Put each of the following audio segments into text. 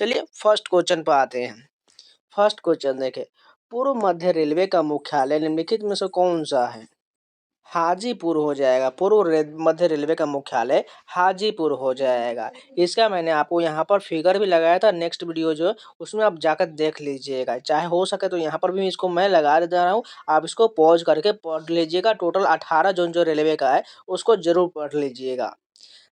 चलिए first question पर आते हैं। फर्स्ट क्वेश्चन देखें, पूर्व मध्य रेलवे का मुख्यालय निम्नलिखित में से कौन सा है? हाजीपुर हो जाएगा। मध्य रेलवे का मुख्यालय हाजीपुर हो जाएगा। इसका मैंने आपको यहाँ पर फिगर भी लगाया था, नेक्स्ट वीडियो जो उसमें आप जाकर देख लीजिएगा। चाहे हो सके तो यहाँ पर भी इसको मैं लगा दे रहा हूँ, आप इसको पॉज करके पढ़ लीजिएगा। टोटल 18 जोन जो रेलवे का है उसको जरूर पढ़ लीजिएगा।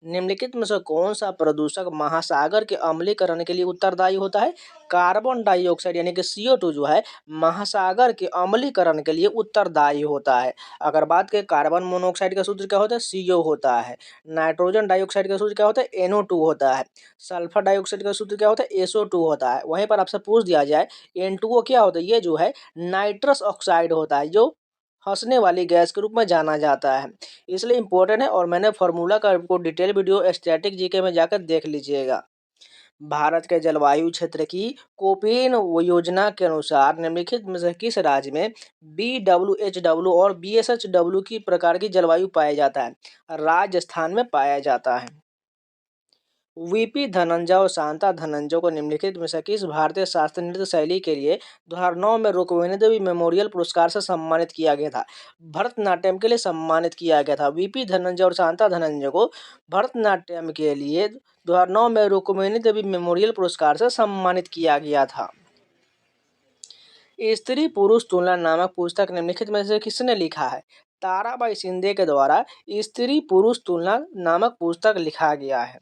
निम्नलिखित में से कौन सा प्रदूषक महासागर के अम्लीकरण के लिए उत्तरदायी होता है? कार्बन डाइऑक्साइड यानी कि CO2 जो है महासागर के अम्लीकरण के लिए उत्तरदायी होता है। अगर बात करें कार्बन मोनोऑक्साइड का सूत्र क्या होता है? CO होता है। नाइट्रोजन डाइऑक्साइड का सूत्र क्या होता है? NO2 होता है। सल्फर डाइऑक्साइड का सूत्र क्या होता है? SO2 होता है। वहीं पर आपसे पूछ दिया जाए N2O क्या होता है? ये जो है नाइट्रस ऑक्साइड होता है, जो हंसने वाली गैस के रूप में जाना जाता है, इसलिए इम्पोर्टेंट है। और मैंने फार्मूला का आपको डिटेल वीडियो स्टैटिक जीके में जाकर देख लीजिएगा। भारत के जलवायु क्षेत्र की कोपेन योजना के अनुसार निम्नलिखित में से किस राज्य में BWHW और BSHW की प्रकार की जलवायु पाया जाता है? राजस्थान में पाया जाता है। VP धनंजय और शांता धनंजय को निम्नलिखित में से किस भारतीय शास्त्रीय नृत्य शैली के लिए 2009 में रुक्मिणी देवी मेमोरियल पुरस्कार से सम्मानित किया गया था? भरतनाट्यम के लिए सम्मानित किया गया था। VP धनंजय और शांता धनंजय को भरतनाट्यम के लिए 2009 में रुक्मिणी देवी मेमोरियल पुरस्कार से सम्मानित किया गया था। स्त्री पुरुष तुलना नामक पुस्तक निम्नलिखित में से किसने लिखा है? ताराबाई शिंदे के द्वारा स्त्री पुरुष तुलना नामक पुस्तक लिखा गया है।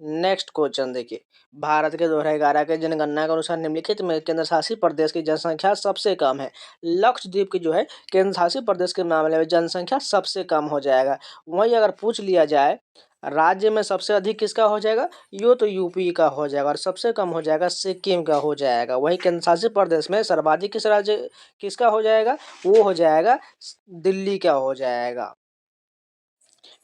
नेक्स्ट क्वेश्चन देखिए, भारत के 2011 के जनगणना के अनुसार निम्नलिखित में केंद्र शासित प्रदेश की जनसंख्या सबसे कम है? लक्षद्वीप की जो है केंद्र शासित प्रदेश के मामले में जनसंख्या सबसे कम हो जाएगा। वहीं अगर पूछ लिया जाए राज्य में सबसे अधिक किसका हो जाएगा, यो तो यूपी का हो जाएगा, और सबसे कम हो जाएगा सिक्किम का हो जाएगा। वहीं केंद्र शासित प्रदेश में सर्वाधिक किस राज्य किसका हो जाएगा, वो हो जाएगा दिल्ली का हो जाएगा।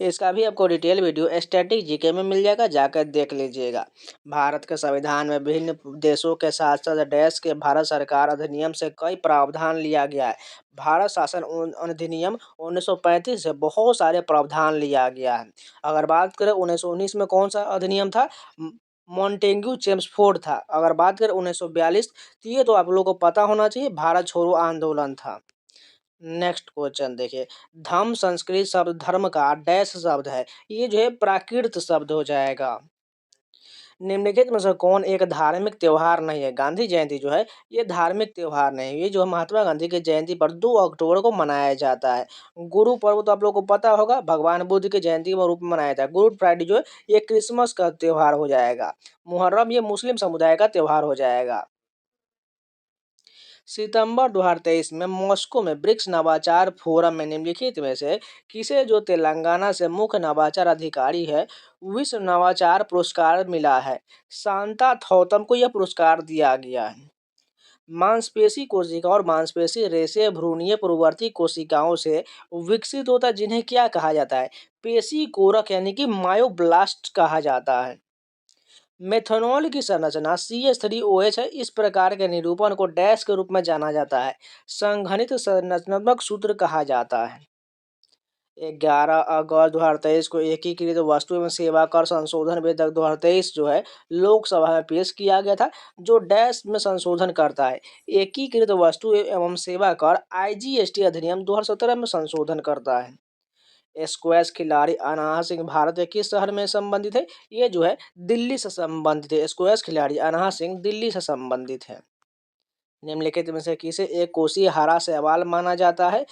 इसका भी आपको डिटेल वीडियो स्टैटिक जीके में मिल जाएगा, जाकर देख लीजिएगा। भारत के संविधान में विभिन्न देशों के साथ साथ देश के भारत सरकार अधिनियम से कई प्रावधान लिया गया है। भारत शासन अधिनियम 1935 से बहुत सारे प्रावधान लिया गया है। अगर बात करें 1919 में कौन सा अधिनियम था? मॉन्टेग्यू चेम्सफोर्ड था। अगर बात करें 1942, तो ये तो आप लोगों को पता होना चाहिए, भारत छोड़ो आंदोलन था। नेक्स्ट क्वेश्चन देखिए, धम्म संस्कृत शब्द धर्म का डैश शब्द है? ये जो है प्राकृत शब्द हो जाएगा। निम्नलिखित में से कौन एक धार्मिक त्योहार नहीं है? गांधी जयंती जो है ये धार्मिक त्योहार नहीं है। ये जो है महात्मा गांधी की जयंती पर 2 अक्टूबर को मनाया जाता है। गुरु पर्व तो आप लोगों को पता होगा, भगवान बुद्ध की जयंती के रूप में मनाया जाता है। गुड फ्राइडे जो है ये क्रिसमस का त्योहार हो जाएगा। मुहर्रम ये मुस्लिम समुदाय का त्योहार हो जाएगा। सितंबर 2023 में मॉस्को में ब्रिक्स नवाचार फोरम में निम्नलिखित में से किसे, जो तेलंगाना से मुख्य नवाचार अधिकारी है, विश्व नवाचार पुरस्कार मिला है? शांता थौतम को यह पुरस्कार दिया गया है। मांसपेशी कोशिका और मांसपेशी रेशे भ्रूणीय पूर्ववर्ती कोशिकाओं से विकसित होता है, जिन्हें क्या कहा जाता है? पेशी कोरक यानी कि मायोब्लास्ट कहा जाता है। मेथनॉल की संरचना CH3OH है। इस प्रकार के निरूपण को डैश के रूप में जाना जाता है? संघनित संरचनात्मक सूत्र कहा जाता है। 11 अगस्त 2023 को एकीकृत वस्तु एवं सेवा कर संशोधन विधेयक 2023 जो है लोकसभा में पेश किया गया था, जो डैश में संशोधन करता है? एकीकृत वस्तु एवं सेवा कर IGST अधिनियम 2017 में संशोधन करता है। स्क्वैश खिलाड़ी अनाहत सिंह भारत के किस शहर में संबंधित है? ये जो है दिल्ली से संबंधित है। स्क्वैश खिलाड़ी अनाहत सिंह दिल्ली से संबंधित है। निम्नलिखित में से किसे एक कोषीय हरा शैवाल माना जाता है?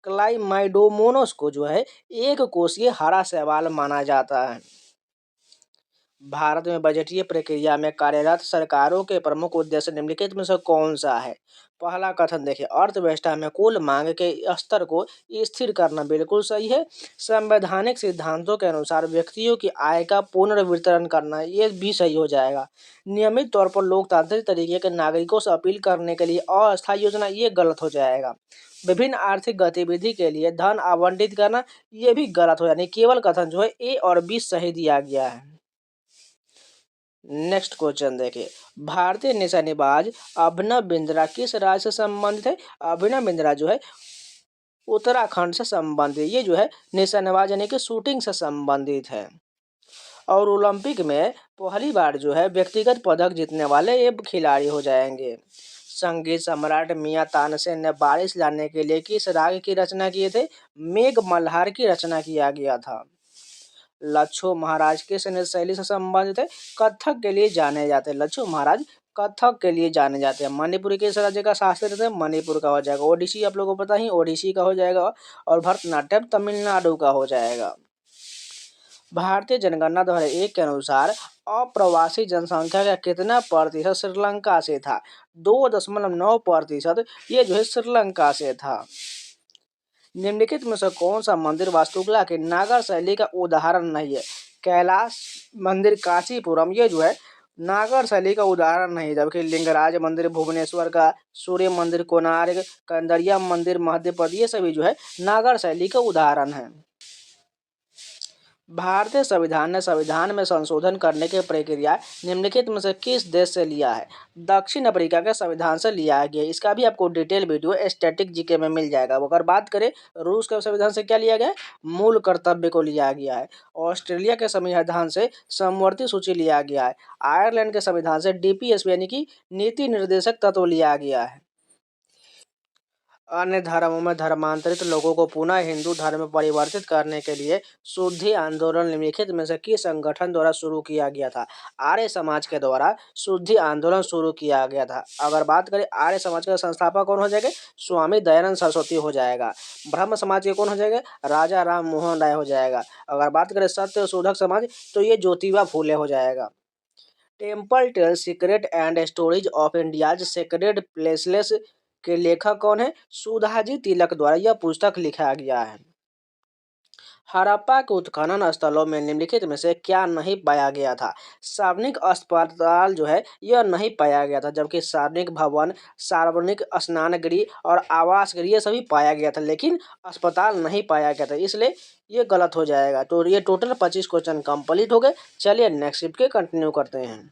क्लाइमाइडोमोनास को जो है एक कोषीय हरा शैवाल माना जाता है। भारत में बजटीय प्रक्रिया में कार्यरत सरकारों के प्रमुख उद्देश्य निम्नलिखित में से कौन सा है? पहला कथन देखिए, अर्थव्यवस्था में कुल मांग के स्तर को स्थिर करना बिल्कुल सही है। संवैधानिक सिद्धांतों के अनुसार व्यक्तियों की आय का पुनर्वितरण करना, ये भी सही हो जाएगा। नियमित तौर पर लोकतांत्रिक तरीके के नागरिकों से अपील करने के लिए अस्थायी योजना, ये गलत हो जाएगा। विभिन्न आर्थिक गतिविधि के लिए धन आवंटित करना, ये भी गलत हो, यानी केवल कथन जो है A और B सही दिया गया है। नेक्स्ट क्वेश्चन देखिए, भारतीय निशानेबाज अभिनव बिंद्रा किस राज्य से संबंधित है? अभिनव बिंद्रा जो है उत्तराखंड से संबंधित, ये जो है निशानेबाज यानी कि शूटिंग से संबंधित है। और ओलंपिक में पहली बार जो है व्यक्तिगत पदक जीतने वाले ये खिलाड़ी हो जाएंगे। संगीत सम्राट मियां तानसेन ने बारिश लाने के लिए किस राग की रचना किए थे? मेघ मल्हार की रचना किया गया था। लच्छू महाराज किस नृत्य शैली से संबंधित है? कथक के लिए जाने जाते हैं लच्छू महाराज, कथक के लिए जाने जाते हैं। मणिपुर किस राज्य का शास्त्रीय नृत्य है? मणिपुर का हो जाएगा। ओडिसी आप लोगों को पता ही, ओडिसी का हो जाएगा। और भरतनाट्यम तमिलनाडु का हो जाएगा। भारतीय जनगणना 2001 के अनुसार अप्रवासी जनसंख्या का कितना प्रतिशत श्रीलंका से था? 2.9%। ये जो है श्रीलंका से था। निम्नलिखित में से कौन सा मंदिर वास्तुकला की नागर शैली का उदाहरण नहीं है? कैलाश मंदिर कांचीपुरम ये जो है नागर शैली का उदाहरण नहीं, जबकि लिंगराज मंदिर भुवनेश्वर का, सूर्य मंदिर कोणार्क, कंदरिया मंदिर मध्य प्रदेश, ये सभी जो है नागर शैली का उदाहरण है। भारतीय संविधान ने संविधान में संशोधन करने की प्रक्रिया निम्नलिखित में से किस देश से लिया है? दक्षिण अफ्रीका के संविधान से लिया गया। इसका भी आपको डिटेल वीडियो स्टैटिक जीके में मिल जाएगा। अगर बात करें रूस के संविधान से क्या लिया गया है? मूल कर्तव्य को लिया गया है। ऑस्ट्रेलिया के संविधान से समवर्ती सूची लिया गया है। आयरलैंड के संविधान से डीपीएसपी यानी कि नीति निर्देशक तत्व लिया गया है। अन्य धर्मों में धर्मांतरित लोगों को पुनः हिंदू धर्म में परिवर्तित करने के लिए शुद्धि आंदोलन निम्नलिखित में से किस संगठन द्वारा शुरू किया गया था? आर्य समाज के द्वारा शुद्धि आंदोलन शुरू किया गया था। अगर बात करें आर्य समाज के संस्थापक कौन हो जाएगा? स्वामी दयानंद सरस्वती हो जाएगा। ब्रह्म समाज के कौन हो जाएगा? राजा राम मोहन राय हो जाएगा। अगर बात करें सत्य शोधक समाज तो ये ज्योतिबा फूले हो जाएगा। Temple tales secret and stories of India's sacred places के लेखक कौन है? सुधाजी तिलक द्वारा यह पुस्तक लिखा गया है। हड़प्पा के उत्खनन स्थलों में निम्नलिखित में से क्या नहीं पाया गया था? सार्वजनिक अस्पताल जो है यह नहीं पाया गया था, जबकि सार्वजनिक भवन, सार्वजनिक स्नान गृह और आवास गृह ये सभी पाया गया था, लेकिन अस्पताल नहीं पाया गया था, इसलिए ये गलत हो जाएगा। तो ये टोटल 25 क्वेश्चन कंप्लीट हो गए। चलिए नेक्स्ट शिफ्ट के कंटिन्यू करते हैं।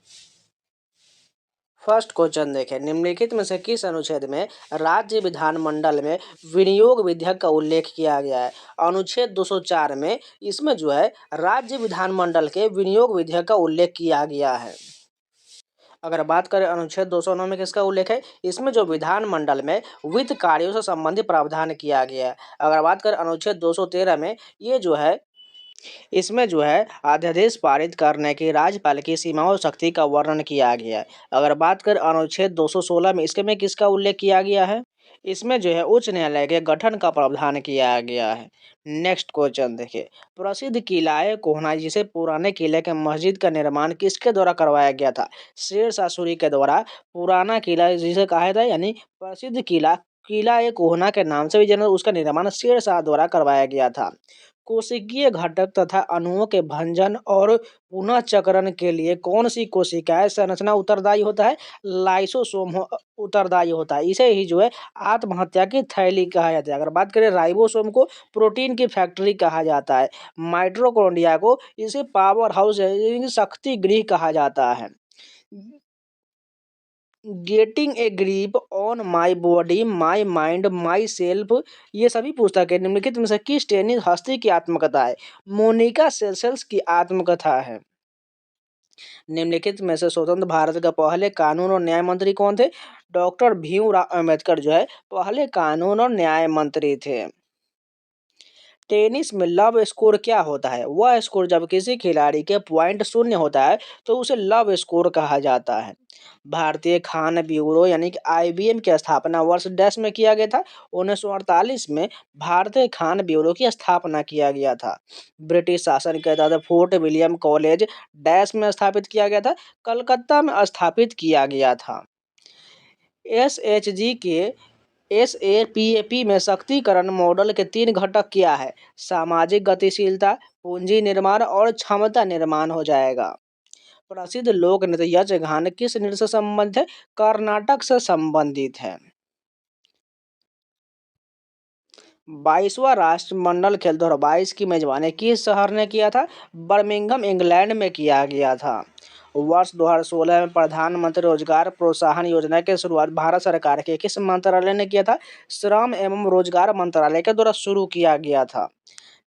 फर्स्ट क्वेश्चन देखें, निम्नलिखित में से किस अनुच्छेद में राज्य विधानमंडल में विनियोग विधेयक का उल्लेख किया गया है? अनुच्छेद 204 में इसमें जो है राज्य विधानमंडल के विनियोग विधेयक का उल्लेख किया गया है। अगर बात करें अनुच्छेद 209 में किसका उल्लेख है? इसमें जो विधानमंडल में वित्त कार्यों से संबंधित प्रावधान किया गया है। अगर बात करें अनुच्छेद 213 में ये जो है इसमें जो है अध्यादेश पारित करने की राज्यपाल की सीमाओं और शक्ति का वर्णन किया गया है। अगर बात करें अनुच्छेद 216 में इसके में किसका उल्लेख किया गया है? इसमें जो है उच्च न्यायालय के गठन का प्रावधान किया गया है। नेक्स्ट क्वेश्चन देखिए, प्रसिद्ध किला कोहना जिसे पुराने किले के मस्जिद का निर्माण किसके द्वारा करवाया गया था? शेर शाह सूरी के द्वारा पुराना किला जिसे कहा था, यानी प्रसिद्ध किला कोहना के नाम से भी जाना, उसका निर्माण शेर शाह द्वारा करवाया गया था। कोशिकीय घटक तथा अणुओं के भंजन और पुनः चक्रण के लिए कौन सी कोशिकाएं संरचना उत्तरदायी होता है? लाइसोसोम उत्तरदायी होता है। इसे ही जो है आत्महत्या की थैली कहा जाता है। अगर बात करें राइबोसोम को प्रोटीन की फैक्ट्री कहा जाता है। माइटोकॉन्ड्रिया को इसे पावर हाउस यानी शक्ति गृह कहा जाता है। Getting a grip on my body my mind my self, ये सभी पुस्तकें निम्नलिखित में से किस टेनिस हस्ती की आत्मकथा है? मोनिका सेल्स की आत्मकथा है। निम्नलिखित में से स्वतंत्र भारत के पहले कानून और न्याय मंत्री कौन थे? डॉक्टर भीमराव अम्बेडकर जो है पहले कानून और न्याय मंत्री थे। टेनिस में लव स्कोर क्या होता है? वह स्कोर जब किसी खिलाड़ी के पॉइंट शून्य होता है तो उसे लव स्कोर कहा जाता है। भारतीय खान ब्यूरो यानी कि आईबीएम की स्थापना वर्ष डैश में किया गया था? 1948 में भारतीय खान ब्यूरो की स्थापना किया गया था। ब्रिटिश शासन के तहत फोर्ट विलियम कॉलेज डैश में स्थापित किया गया था? कलकत्ता में स्थापित किया गया था। एसएचजी के एसएपीएपी में शक्तिकरण मॉडल के 3 घटक क्या है? सामाजिक गतिशीलता, पूंजी निर्माण और क्षमता निर्माण हो जाएगा। प्रसिद्ध लोक नृत्य यक्षगान किस नृत्य से संबंधित है? कर्नाटक से संबंधित है। 22वां राष्ट्रमंडल खेल 2022 की मेजबानी किस शहर ने किया था? बर्मिंघम इंग्लैंड में किया गया था। वर्ष 2016 में प्रधानमंत्री रोजगार प्रोत्साहन योजना की शुरुआत भारत सरकार के किस मंत्रालय ने किया था? श्रम एवं रोजगार मंत्रालय के द्वारा शुरू किया गया था।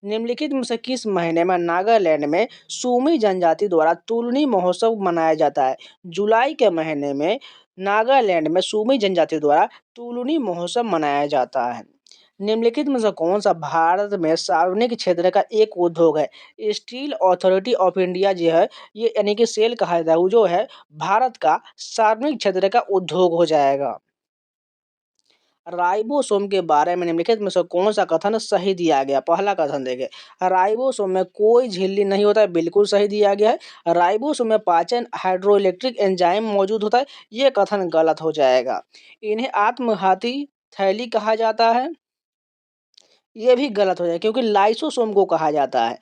निम्नलिखित में से किस महीने में नागालैंड में सूमी जनजाति द्वारा तुलनी महोत्सव मनाया जाता है? जुलाई के महीने में नागालैंड में सूमी जनजाति द्वारा तुलनी महोत्सव मनाया जाता है। निम्नलिखित में से कौन सा भारत में सार्वजनिक क्षेत्र का एक उद्योग है? स्टील अथॉरिटी ऑफ इंडिया जो है, ये यानी कि सेल कहा जाता है, वो जो है भारत का सार्वजनिक क्षेत्र का उद्योग हो जाएगा। राइबोसोम के बारे में निम्नलिखित में से कौन सा कथन सही दिया गया? पहला कथन देखिए, राइबोसोम में कोई झिल्ली नहीं होता है, बिल्कुल सही दिया गया है। राइबोसोम में पाचन हाइड्रोइलेक्ट्रिक एंजाइम मौजूद होता है, ये कथन गलत हो जाएगा। इन्हें आत्मघाती थैली कहा जाता है, ये भी गलत हो जाएगा क्योंकि लाइसोसोम को कहा जाता है।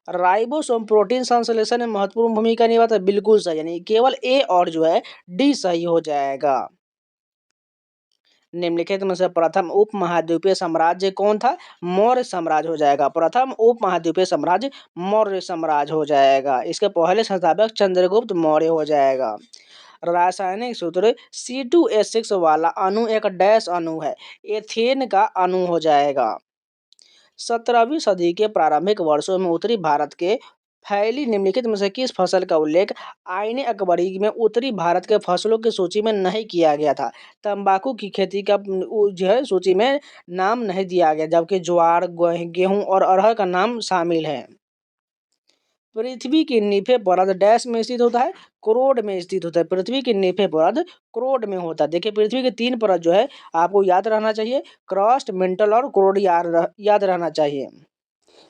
राइबोसोम प्रोटीन संश्लेषण में महत्वपूर्ण भूमिका निभाता है, बिल्कुल सही, यानी केवल ए और जो है डी सही हो जाएगा। निम्नलिखित में से प्रथम उपमहाद्वीपीय साम्राज्य कौन था? मौर्य साम्राज्य हो जाएगा। प्रथम उपमहाद्वीपीय साम्राज्य मौर्य साम्राज्य हो जाएगा। इसके पहले संस्थापक चंद्रगुप्त मौर्य हो जाएगा। रासायनिक सूत्र C2H6 वाला अणु एक डैश अणु है, एथेन का अणु हो जाएगा। 17वीं सदी के प्रारंभिक वर्षों में उत्तरी भारत के फैली निम्नलिखित में से किस फसल का उल्लेख आईने अकबरी में उत्तरी भारत के फसलों की सूची में नहीं किया गया था? तंबाकू की खेती का जो है सूची में नाम नहीं दिया गया, जबकि ज्वार, गेहूं और अरहर का नाम शामिल है। पृथ्वी की नीफे परत डैश में स्थित होता है, क्रोड में स्थित होता है। पृथ्वी की नीफे परत क्रोड में होता है। देखिए, पृथ्वी की 3 परत जो है आपको याद रहना चाहिए, क्रस्ट, मेंटल और क्रोड याद रहना चाहिए।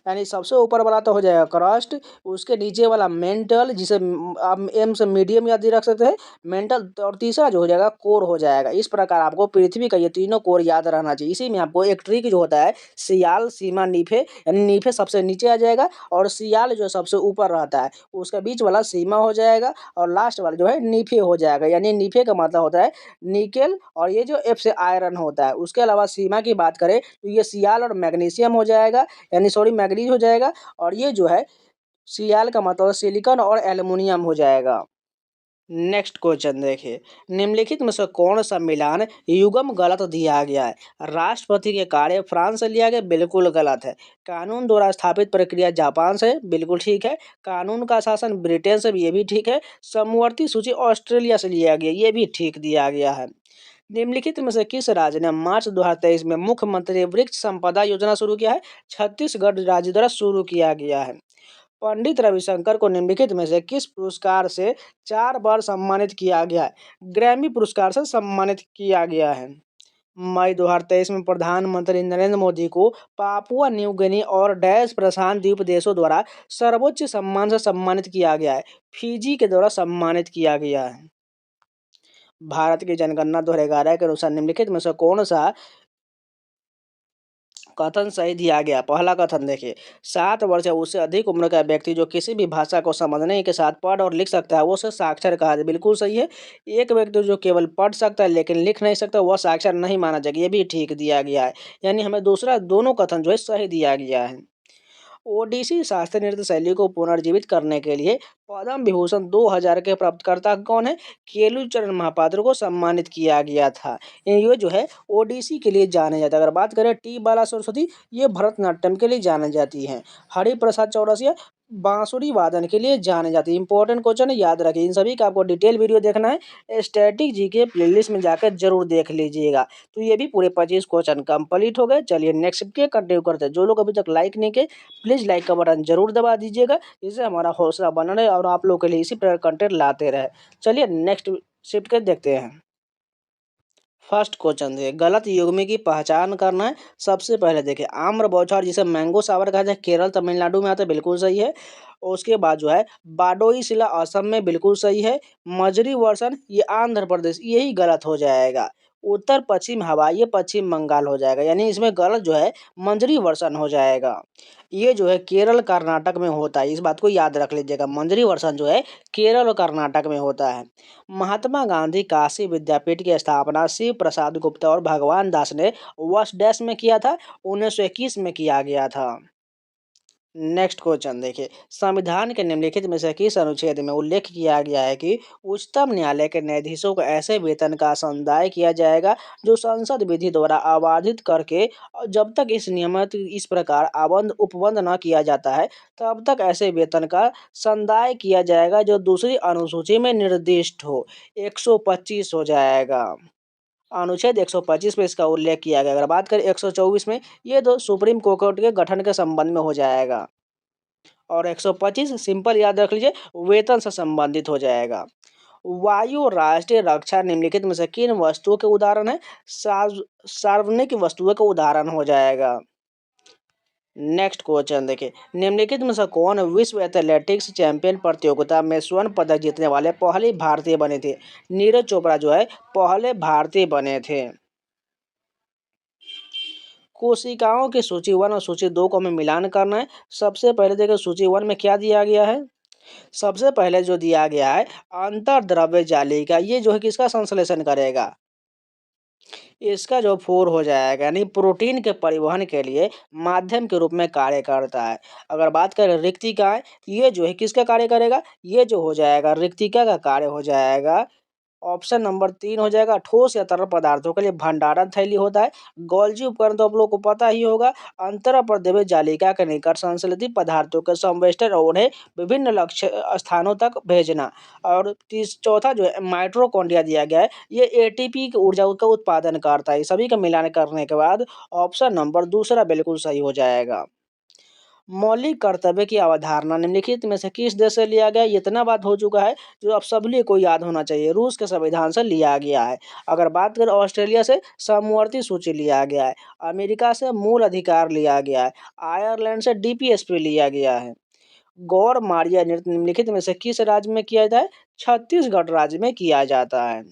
यानी सबसे ऊपर वाला तो हो जाएगा क्रस्ट, उसके नीचे वाला मेंटल, जिसे आप एम से मीडियम याद रख सकते हैं, मेंटल, और तीसरा जो हो जाएगा कोर हो जाएगा। इस प्रकार आपको पृथ्वी का ये तीनों कोर याद रहना चाहिए। इसी में आपको एक ट्रिक जो होता है, सियाल, सीमा, नीफे, यानी नीफे सबसे नीचे आ जाएगा और सियाल जो सबसे ऊपर रहता है, उसके बीच वाला सीमा हो जाएगा और लास्ट वाला जो है नीफे हो जाएगा। यानी नीफे का मतलब होता है निकेल, और ये जो एफ से आयरन होता है। उसके अलावा सीमा की बात करें तो ये सियाल और मैग्नीशियम हो जाएगा, यानी सॉरी मैग्नीज हो जाएगा, और ये जो है सियाल का मतलब सिलिकॉन और एल्युमिनियम हो जाएगा। नेक्स्ट क्वेश्चन देखिए, निम्नलिखित में से कौन सा मिलान युग्म गलत दिया गया है? राष्ट्रपति के कार्य फ्रांस से लिया गया, बिल्कुल गलत है। कानून द्वारा स्थापित प्रक्रिया जापान से, बिल्कुल ठीक है। कानून का शासन ब्रिटेन से, ये भी ठीक है। समवर्ती सूची ऑस्ट्रेलिया से लिया गया, ये भी ठीक दिया गया है। निम्नलिखित में से किस राज्य ने मार्च 2023 में मुख्यमंत्री वृक्ष संपदा योजना शुरू किया है? छत्तीसगढ़ राज्य द्वारा शुरू किया गया है। पंडित रविशंकर को निम्नलिखित में से किस पुरस्कार से 4 बार सम्मानित किया गया है? ग्रैमी पुरस्कार से सम्मानित किया गया है। मई 2023 में प्रधानमंत्री नरेंद्र मोदी को पापुआ न्यू गिनी और डैश प्रशांत द्वीप देशों द्वारा सर्वोच्च सम्मान से सम्मानित किया गया है, फिजी के द्वारा सम्मानित किया गया है। भारत की जनगणना 2011 के अनुसार निम्नलिखित में से कौन सा कथन सही दिया गया? पहला कथन देखिए, 7 वर्ष या उससे अधिक उम्र का व्यक्ति जो किसी भी भाषा को समझने के साथ पढ़ और लिख सकता है, वो उसे साक्षर कहा जाए, बिल्कुल सही है। एक व्यक्ति जो केवल पढ़ सकता है लेकिन लिख नहीं सकता, वह साक्षर नहीं माना जाएगा, ये भी ठीक दिया गया है। यानी हमें दूसरा दोनों कथन जो है सही दिया गया है। ओडिसी शास्त्रीय नृत्य शैली को पुनर्जीवित करने के लिए पद्म विभूषण 2000 के प्राप्तकर्ता कौन है? केलुचरण महापात्र को सम्मानित किया गया था। ये जो है ओडिसी के लिए जाने जाते हैं। अगर बात करें टी बाला सरस्वती, ये भरतनाट्यम के लिए जाने जाती हैं। हरिप्रसाद चौरसिया बांसुरी वादन के लिए जाने जाती है। इंपॉर्टेंट क्वेश्चन है, याद रखिए। इन सभी का आपको डिटेल वीडियो देखना है, स्टैटिक जी के प्लेलिस्ट में जाकर जरूर देख लीजिएगा। तो ये भी पूरे 25 क्वेश्चन कंप्लीट हो गए। चलिए नेक्स्ट के कंटिन्यू करते हैं। जो लोग अभी तक लाइक नहीं किए, प्लीज़ लाइक का बटन जरूर दबा दीजिएगा, जिससे हमारा हौसला बना रहे और आप लोगों के लिए इसी प्रकार कंटेंट लाते रहे। चलिए नेक्स्ट शिफ्ट कर देखते हैं। फर्स्ट क्वेश्चन देखिए, गलत युग्मी की पहचान करना है। सबसे पहले देखिए, आम्र बौछार जिसे मैंगो सावर कहा जाए, केरल तमिलनाडु में आता है, बिल्कुल सही है। और उसके बाद जो है बाडोई शिला असम में, बिल्कुल सही है। मजरी वर्षण ये आंध्र प्रदेश, यही गलत हो जाएगा। उत्तर पश्चिम हवा ये पश्चिम बंगाल हो जाएगा, यानी इसमें गलत जो है मंजरी वर्षण हो जाएगा। ये जो है केरल कर्नाटक में होता है, इस बात को याद रख लीजिएगा। मंजरी वर्षण जो है केरल और कर्नाटक में होता है। महात्मा गांधी काशी विद्यापीठ की स्थापना शिव प्रसाद गुप्ता और भगवान दास ने वर्ष डैश में किया था? 1921 में किया गया था। नेक्स्ट क्वेश्चन देखिए, संविधान के निम्नलिखित में से किस अनुच्छेद में उल्लेख किया गया है कि उच्चतम न्यायालय के न्यायाधीशों को ऐसे वेतन का संदाय किया जाएगा जो संसद विधि द्वारा आवाधित करके जब तक इस नियमित इस प्रकार आबंध उपबंध न किया जाता है तब तक ऐसे वेतन का संदाय किया जाएगा जो दूसरी अनुसूची में निर्दिष्ट हो। 125 हो जाएगा। अनुच्छेद 125 में इसका उल्लेख किया गया। अगर बात करें 124 में, ये तो सुप्रीम कोर्ट के गठन के संबंध में हो जाएगा। और 125 सिंपल याद रख लीजिए, वेतन से संबंधित हो जाएगा। वायु राष्ट्रीय रक्षा निम्नलिखित में से किन वस्तुओं के उदाहरण है? सार्वजनिक वस्तुओं का उदाहरण हो जाएगा। नेक्स्ट क्वेश्चन देखिए, निम्नलिखित में से कौन विश्व एथलेटिक्स चैंपियन प्रतियोगिता में स्वर्ण पदक जीतने वाले पहले भारतीय बने थे? नीरज चोपड़ा जो है पहले भारतीय बने थे। कोशिकाओं की सूची 1 और सूची 2 को हमें मिलान करना है। सबसे पहले देखिए सूची 1 में क्या दिया गया है? सबसे पहले जो दिया गया है अंतर्द्रव्य जालिका, ये जो है किसका संश्लेषण करेगा? इसका जो 4 हो जाएगा, यानी प्रोटीन के परिवहन के लिए माध्यम के रूप में कार्य करता है। अगर बात करें रिक्तिका, ये जो है किसका कार्य करेगा? ये जो हो जाएगा रिक्तिका का कार्य हो जाएगा। ऑप्शन नंबर 3 हो जाएगा। ठोस या तरल पदार्थों के लिए भंडारण थैली होता है। गोल्जी उपकरण तो आप लोगों को पता ही होगा। अंतरा पर देवे जालिका के निकट संश्लेषित पदार्थों के संवेष्टन और उन्हें विभिन्न लक्ष्य स्थानों तक भेजना। और चौथा जो है माइटोकॉन्ड्रिया दिया गया है, ये एटीपी की ऊर्जा का उत्पादन करता है। सभी का मिलान करने के बाद ऑप्शन नंबर दूसरा बिल्कुल सही हो जाएगा। मौलिक कर्तव्य की अवधारणा निम्नलिखित में से किस देश से लिया गया? इतना बात हो चुका है जो आप सभी को याद होना चाहिए। रूस के संविधान से लिया गया है। अगर बात करें ऑस्ट्रेलिया से समवर्ती सूची लिया गया है। अमेरिका से मूल अधिकार लिया गया है। आयरलैंड से डीपीएसपी लिया गया है। गौर मारिया नृत्य निम्नलिखित में से किस राज्य में किया जाता है? छत्तीसगढ़ राज्य में किया जाता है।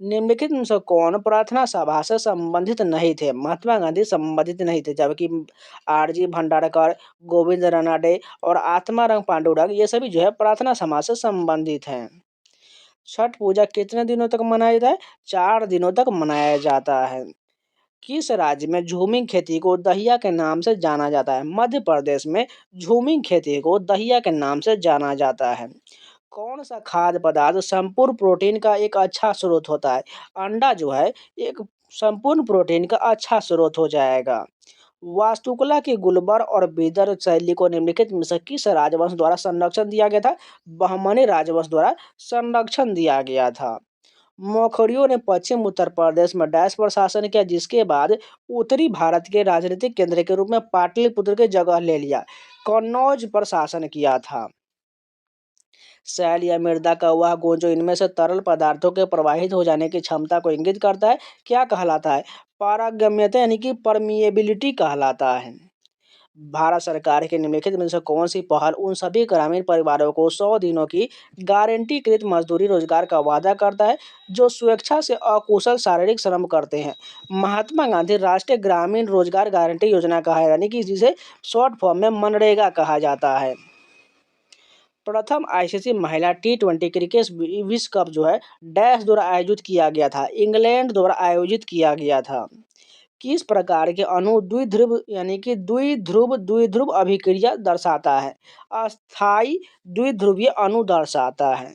निम्नलिखित में से कौन प्रार्थना सभा से संबंधित नहीं थे? महात्मा गांधी संबंधित नहीं थे, जबकि आरजी भंडारकर, गोविंद रानडे और आत्माराम पांडुरंग ये सभी जो है प्रार्थना समाज से संबंधित हैं। छठ पूजा कितने दिनों तक मनाया जाता है? 4 दिनों तक मनाया जाता है। किस राज्य में झूमिंग खेती को दहिया के नाम से जाना जाता है? मध्य प्रदेश में झूमिंग खेती को दहिया के नाम से जाना जाता है। कौन सा खाद्य पदार्थ संपूर्ण प्रोटीन का एक अच्छा स्रोत होता है? अंडा जो है एक संपूर्ण प्रोटीन का अच्छा स्रोत हो जाएगा। वास्तुकला की गुलबर और बीदर शैली को निम्नलिखित में से किस राजवंश द्वारा संरक्षण दिया गया था? बहमनी राजवंश द्वारा संरक्षण दिया गया था। मौखरियों ने पश्चिम उत्तर प्रदेश में डैश पर शासन किया, जिसके बाद उत्तरी भारत के राजनीतिक केंद्र के रूप में पाटलिपुत्र की जगह ले लिया। कन्नौज पर शासन किया था। सैल या मृदा का वह गुण जो इनमें से तरल पदार्थों के प्रवाहित हो जाने की क्षमता को इंगित करता है, क्या कहलाता है? पारगम्यता यानी कि परमिएबिलिटी कहलाता है। भारत सरकार के निम्नलिखित में से कौन सी पहल उन सभी ग्रामीण परिवारों को 100 दिनों की गारंटीकृत मजदूरी रोजगार का वादा करता है जो स्वेच्छा से अकुशल शारीरिक श्रम करते हैं? महात्मा गांधी राष्ट्रीय ग्रामीण रोजगार गारंटी योजना का है, यानी कि जिसे शॉर्ट फॉर्म में मनरेगा कहा जाता है। प्रथम आईसीसी महिला टी20 क्रिकेट विश्व कप जो है डैश द्वारा आयोजित किया गया था? इंग्लैंड द्वारा आयोजित किया गया था। किस प्रकार के अणु द्विध्रुव यानी कि द्विध्रुव अभिक्रिया दर्शाता है? अस्थायी द्विध्रुवीय अणु दर्शाता है।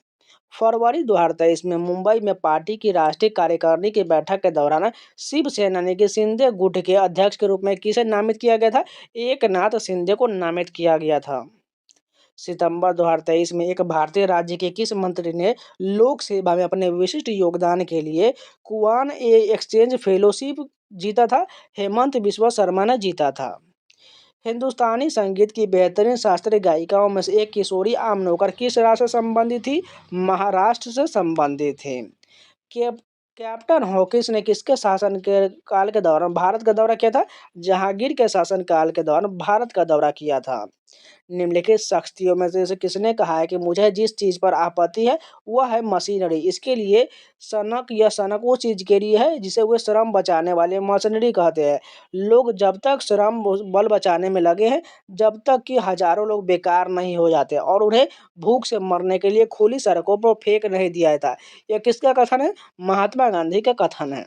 फरवरी 2023 में मुंबई में पार्टी की राष्ट्रीय कार्यकारिणी की बैठक के दौरान शिवसेना यानी कि शिंदे गुट के अध्यक्ष के रूप में किसे नामित किया गया था? एकनाथ शिंदे को नामित किया गया था। सितंबर 2023 में एक भारतीय राज्य के किस मंत्री ने लोक सेवा में अपने विशिष्ट योगदान के लिए कुआन ए एक्सचेंज फेलोशिप जीता था? हेमंत बिस्वा शर्मा ने जीता था। हिंदुस्तानी संगीत की बेहतरीन शास्त्रीय गायिकाओं में से एक किशोरी आमनोकर किस राज्य से संबंधित थी? महाराष्ट्र से संबंधित थी। कैप कैप्टन हॉकिंस ने किसके शासन के काल के दौरान भारत का दौरा किया था? जहांगीर के शासन काल के दौरान भारत का दौरा किया था। निम्नलिखित शख्सियों में से किसने कहा है कि मुझे जिस चीज पर आपत्ति है वह है मशीनरी? इसके लिए सनक वो चीज के लिए है जिसे वे श्रम बचाने वाले मशीनरी कहते हैं। लोग जब तक श्रम बल बचाने में लगे हैं, जब तक कि हजारों लोग बेकार नहीं हो जाते और उन्हें भूख से मरने के लिए खुली सड़कों पर फेंक नहीं दिया जाता। यह किसका कथन है? महात्मा गांधी का कथन है।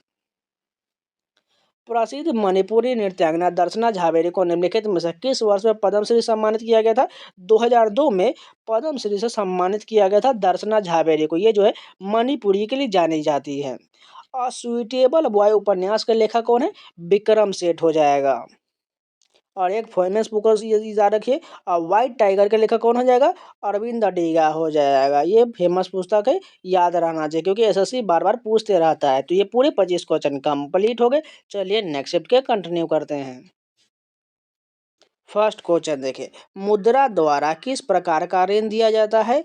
प्रसिद्ध मणिपुरी नृत्यांगना दर्शना झावेरी को निम्नलिखित में से किस वर्ष में पद्मश्री सम्मानित किया गया था? 2002 में पद्मश्री से सम्मानित किया गया था दर्शना झावेरी को। ये जो है मणिपुरी के लिए जानी जाती है। अ सुइटेबल बॉय उपन्यास के लेखक कौन है? विक्रम सेठ हो जाएगा। और एक फेमस बुक याद रखिए, व्हाइट टाइगर के लेखक कौन हो जाएगा? अरविंद अडिगा हो जाएगा। ये फेमस पुस्तक है, याद रहना चाहिए क्योंकि एसएससी बार बार पूछते रहता है। तो ये पूरे 25 क्वेश्चन कंप्लीट हो गए। चलिए नेक्स्ट शिफ्ट के कंटिन्यू करते हैं। फर्स्ट क्वेश्चन देखिए, मुद्रा द्वारा किस प्रकार का ऋण दिया जाता है?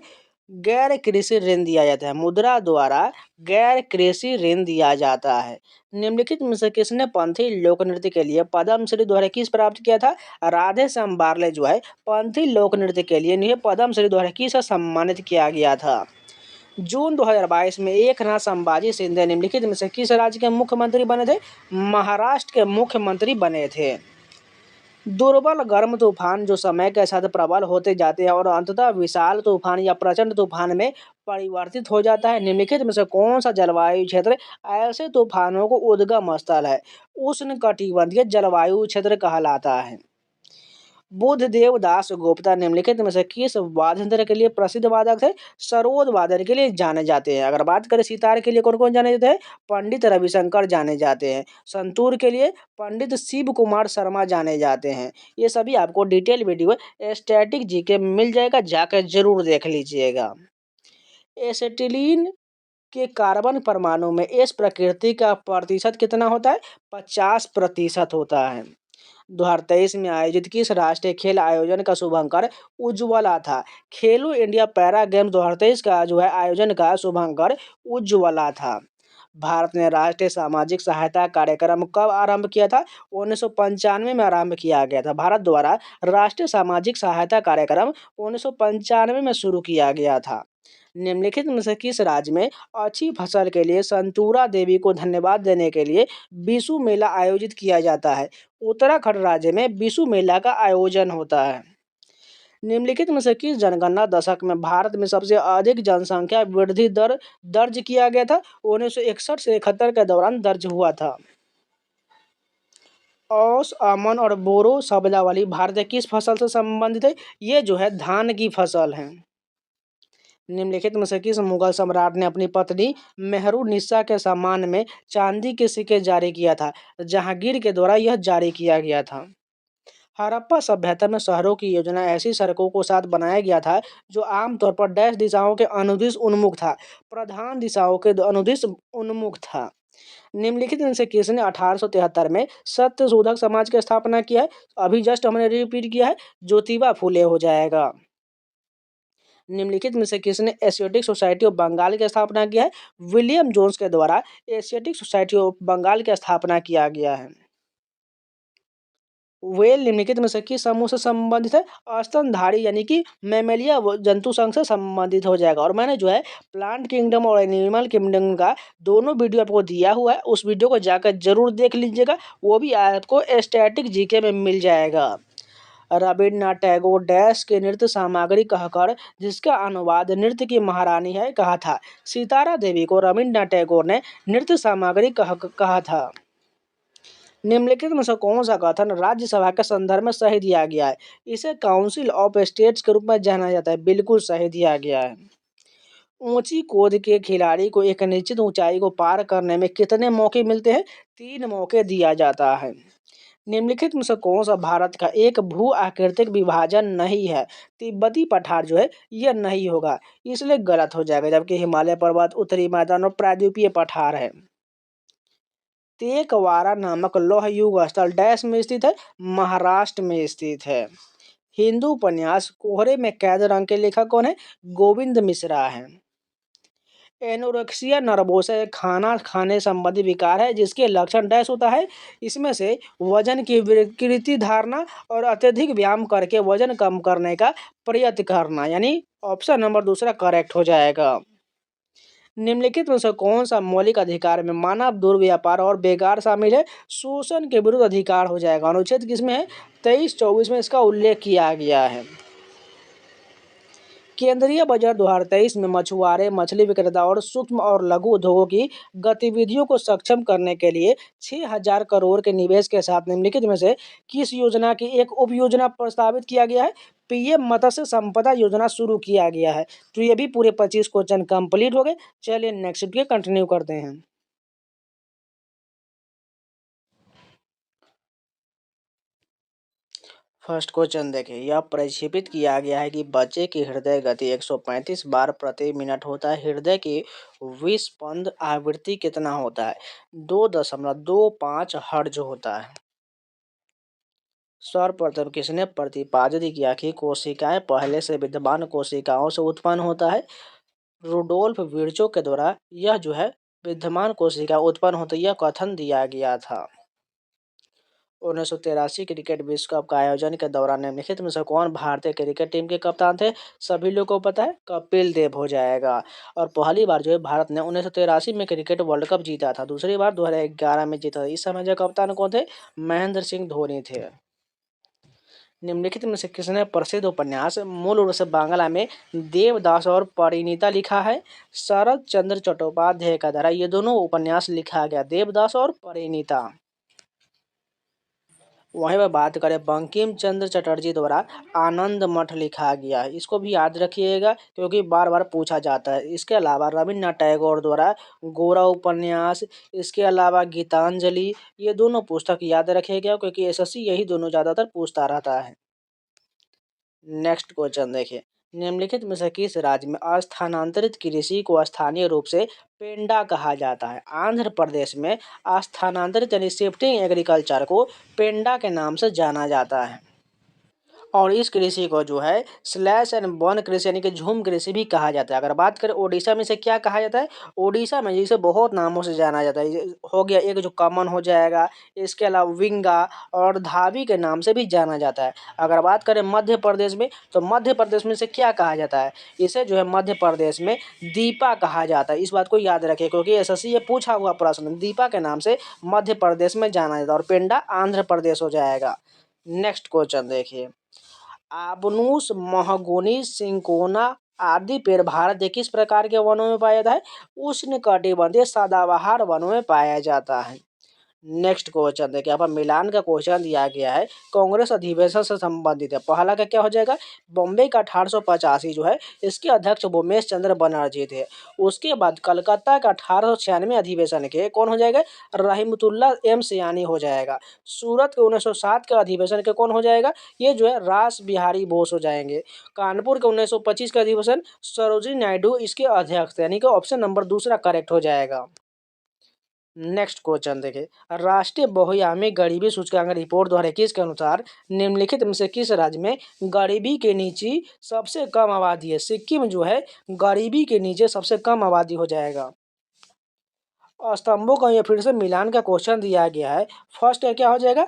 गैर कृषि ऋण दिया जाता है। मुद्रा द्वारा गैर कृषि ऋण दिया जाता है। निम्नलिखित में से किसने पंथी लोक नृत्य के लिए पद्मश्री 2021 प्राप्त किया था? राधे श्याम बारले जो है पंथी लोक नृत्य के लिए इन्हें पद्मश्री 2021 से सम्मानित किया गया था। जून 2022 में एकनाथ संभाजी शिंदे निम्नलिखित में से किस राज्य के मुख्यमंत्री बने थे? महाराष्ट्र के मुख्यमंत्री बने थे। दुर्बल गर्म तूफान जो समय के साथ प्रबल होते जाते हैं और अंततः विशाल तूफान या प्रचंड तूफान में परिवर्तित हो जाता है। निम्नलिखित में से कौन सा जलवायु क्षेत्र ऐसे तूफानों को उद्गम स्थल है? उष्णकटिबंधीय जलवायु क्षेत्र कहलाता है। बुद्धदेव दास गुप्ता निम्नलिखित में से किस वाद्य यंत्र के लिए प्रसिद्ध वादक थे? सरोद वादन के लिए जाने जाते हैं। अगर बात करें सितार के लिए कौन कौन जाने जाते हैं? पंडित रविशंकर जाने जाते हैं। संतूर के लिए पंडित शिव कुमार शर्मा जाने जाते हैं। ये सभी आपको डिटेल वीडियो स्टैटिक जीके में मिल जाएगा, जाकर जरूर देख लीजिएगा। एसिटिलीन के कार्बन परमाणु में इस प्रकृति का प्रतिशत कितना होता है? 50% होता है। 2023 में आयोजित किस राष्ट्रीय खेल आयोजन का शुभंकर उज्ज्वला था? खेलो इंडिया पैरा गेम्स 2023 का जो है आयोजन का शुभंकर उज्ज्वला था। भारत ने राष्ट्रीय सामाजिक सहायता कार्यक्रम कब आरंभ किया था? 1995 में आरंभ किया गया था। भारत द्वारा राष्ट्रीय सामाजिक सहायता कार्यक्रम 1995 में शुरू किया गया था। निम्नलिखित में से किस राज्य में अच्छी फसल के लिए संतूरा देवी को धन्यवाद देने के लिए बिशु मेला आयोजित किया जाता है? उत्तराखंड राज्य में बिशु मेला का आयोजन होता है। निम्नलिखित में से किस जनगणना दशक में भारत में सबसे अधिक जनसंख्या वृद्धि दर दर्ज किया गया था? 1961 से 71 के दौरान दर्ज हुआ था। औस, अमन और बोरो शब्दावली भारत के किस फसल से संबंधित है? ये जो है धान की फसल है। निम्नलिखित में से किस मुगल सम्राट ने अपनी पत्नी मेहरुन्निसा के सम्मान में चांदी के सिक्के जारी किया था? जहांगीर के द्वारा यह जारी किया गया था। हड़प्पा सभ्यता में शहरों की योजना ऐसी सड़कों को साथ बनाया गया था जो आमतौर पर डैश दिशाओं के अनुदिश उन्मुख था, प्रधान दिशाओं के अनुदिश उन्मुख था। निम्नलिखित में से किसने 1873 में सत्यशोधक समाज की स्थापना किया है? अभी जस्ट हमने रिपीट किया है, ज्योतिबा फूले हो जाएगा। निम्नलिखित में से किसने एशियाटिक सोसाइटी ऑफ बंगाल की स्थापना किया है? विलियम जोन्स के द्वारा एशियाटिक सोसाइटी ऑफ बंगाल की स्थापना किया गया है। व्हेल निम्नलिखित में से किस समूह से संबंधित है? स्तनधारी यानी कि मैमेलिया जंतु संघ से संबंधित हो जाएगा। और मैंने जो है प्लांट किंगडम और एनिमल किंगडम का दोनों वीडियो आपको दिया हुआ है, उस वीडियो को जाकर जरूर देख लीजिएगा, वो भी आपको स्टैटिक जीके में मिल जाएगा। रविन्द्रनाथ टैगोर डैश के नृत्य सामग्री कहकर जिसका अनुवाद नृत्य की महारानी है कहा था? सितारा देवी को रविन्द्रनाथ टैगोर ने नृत्य सामग्री कहा था। निम्नलिखित में से कौन सा कथन राज्यसभा के संदर्भ में सही दिया गया है? इसे काउंसिल ऑफ स्टेट्स के रूप में जाना जाता है। बिल्कुल सही दिया गया है। ऊंची कूद के खिलाड़ी को एक निश्चित ऊंचाई को पार करने में कितने मौके मिलते हैं? 3 मौके दिया जाता है। निम्नलिखित में से कौन सा भारत का एक भू आकृतिक विभाजन नहीं है? तिब्बती पठार जो है यह नहीं होगा, इसलिए गलत हो जाएगा, जबकि हिमालय पर्वत, उत्तरी मैदान और प्रायद्वीपीय पठार है। तेकवारा नामक लौह युग स्थल डैश में स्थित है? महाराष्ट्र में स्थित है। हिंदू उपन्यास कोहरे में कैद रंग के लेखक कौन है? गोविंद मिश्रा है। एनोरेक्सिया नर्वोसा एक खाना खाने संबंधी विकार है जिसके लक्षण डैश होता है? इसमें से वजन की विकृति धारणा और अत्यधिक व्यायाम करके वजन कम करने का प्रयत्न करना, यानी ऑप्शन नंबर दूसरा करेक्ट हो जाएगा। निम्नलिखित में से कौन सा मौलिक अधिकार में मानव दुर्व्यापार और बेकार शामिल है? शोषण के विरुद्ध अधिकार हो जाएगा। अनुच्छेद किसमें है? 23-24 में इसका उल्लेख किया गया है। केंद्रीय बजट 2023 में मछुआरे, मछली विक्रेता और सूक्ष्म और लघु उद्योगों की गतिविधियों को सक्षम करने के लिए 6,000 करोड़ के निवेश के साथ निम्नलिखित में से किस योजना की एक उप योजना प्रस्तावित किया गया है? पीएम मत्स्य संपदा योजना शुरू किया गया है। तो ये भी पूरे 25 क्वेश्चन कंप्लीट हो गए। चलिए नेक्स्ट के कंटिन्यू करते हैं। फर्स्ट क्वेश्चन देखिए, यह प्रक्षेपित किया गया है कि बच्चे की हृदय गति 135 बार प्रति मिनट होता है। हृदय की विस्पंद आवृत्ति कितना होता है? 2.25 हर्ट्ज होता है। सर्वप्रथम किसने प्रतिपादित किया कि कोशिकाएं पहले से विद्यमान कोशिकाओं से उत्पन्न होता है? रुडोल्फ विर्चो के द्वारा यह जो है विद्यमान कोशिका उत्पन्न होती है, यह कथन दिया गया था। 1983 क्रिकेट विश्व कप का आयोजन के दौरान निम्नलिखित में से कौन भारतीय क्रिकेट टीम के कप्तान थे? सभी लोगों को पता है, कपिल देव हो जाएगा। और पहली बार जो है भारत ने 1983 में क्रिकेट वर्ल्ड कप जीता था। दूसरी बार 2011 में जीता था। इस समय जो कप्तान कौन थे? महेंद्र सिंह धोनी थे। निम्नलिखित में से किसने प्रसिद्ध उपन्यास मूल रूप से बांग्ला में देवदास और परिणीता लिखा है? शरद चंद्र चट्टोपाध्याय का द्वारा ये दोनों उपन्यास लिखा गया, देवदास और परिणीता। वहीं पर बात करें बंकिम चंद्र चटर्जी द्वारा आनंद मठ लिखा गया है। इसको भी याद रखिएगा क्योंकि बार बार पूछा जाता है। इसके अलावा रविन्द्रनाथ टैगोर द्वारा गोरा उपन्यास, इसके अलावा गीतांजलि, ये दोनों पुस्तक याद रखिएगा क्योंकि एसएससी यही दोनों ज़्यादातर पूछता रहता है। नेक्स्ट क्वेश्चन देखिए, निम्नलिखित में से किस राज्य में अस्थानांतरित कृषि को स्थानीय रूप से पेंडा कहा जाता है? आंध्र प्रदेश में अस्थानांतरित यानी शिफ्टिंग एग्रीकल्चर को पेंडा के नाम से जाना जाता है। और इस कृषि को जो है स्लैश एंड बर्न कृषि यानी कि झूम कृषि भी कहा जाता है। अगर बात करें ओडिशा में इसे क्या कहा जाता है? ओडिशा में इसे बहुत नामों से जाना जाता है। हो गया एक जो कॉमन हो जाएगा, इसके अलावा विंगा और धावी के नाम से भी जाना जाता है। अगर बात करें मध्य प्रदेश में, तो मध्य प्रदेश में इसे क्या कहा जाता है? इसे जो है मध्य प्रदेश में दीपा कहा जाता है। इस बात को याद रखें क्योंकि एसएससी ये पूछा हुआ प्रश्न, दीपा के नाम से मध्य प्रदेश में जाना जाता है और पेंडा आंध्र प्रदेश हो जाएगा। नेक्स्ट क्वेश्चन देखिए, आबनूस, महोगनी, सिंकोना आदि पेड़ भारत के किस प्रकार के वनों में पाया जाता है? उष्णकटिबंधीय सदाबहार वनों में पाया जाता है। नेक्स्ट क्वेश्चन देखिए, यहाँ पर मिलान का क्वेश्चन दिया गया है, कांग्रेस अधिवेशन से संबंधित है। पहला का क्या हो जाएगा? बॉम्बे का 1885 जो है इसके अध्यक्ष भूमेश चंद्र बनर्जी थे। उसके बाद कलकत्ता का 1896 अधिवेशन के कौन हो जाएगा? रहीमतुल्ला एम सियानी हो जाएगा। सूरत के 1907 के अधिवेशन के कौन हो जाएगा? ये जो है रास बिहारी बोस हो जाएंगे। कानपुर के 1925 का अधिवेशन सरोजिनी नायडू इसके अध्यक्ष थे, यानी कि ऑप्शन नंबर दूसरा करेक्ट हो जाएगा। नेक्स्ट क्वेश्चन देखिए, राष्ट्रीय बहुआयामी गरीबी सूचकांक रिपोर्ट 2021 के अनुसार निम्नलिखित में से किस राज्य में गरीबी के नीचे सबसे कम आबादी है? सिक्किम जो है गरीबी के नीचे सबसे कम आबादी हो जाएगा। स्तंभों का ये फिर से मिलान का क्वेश्चन दिया गया है। फर्स्ट क्या हो जाएगा?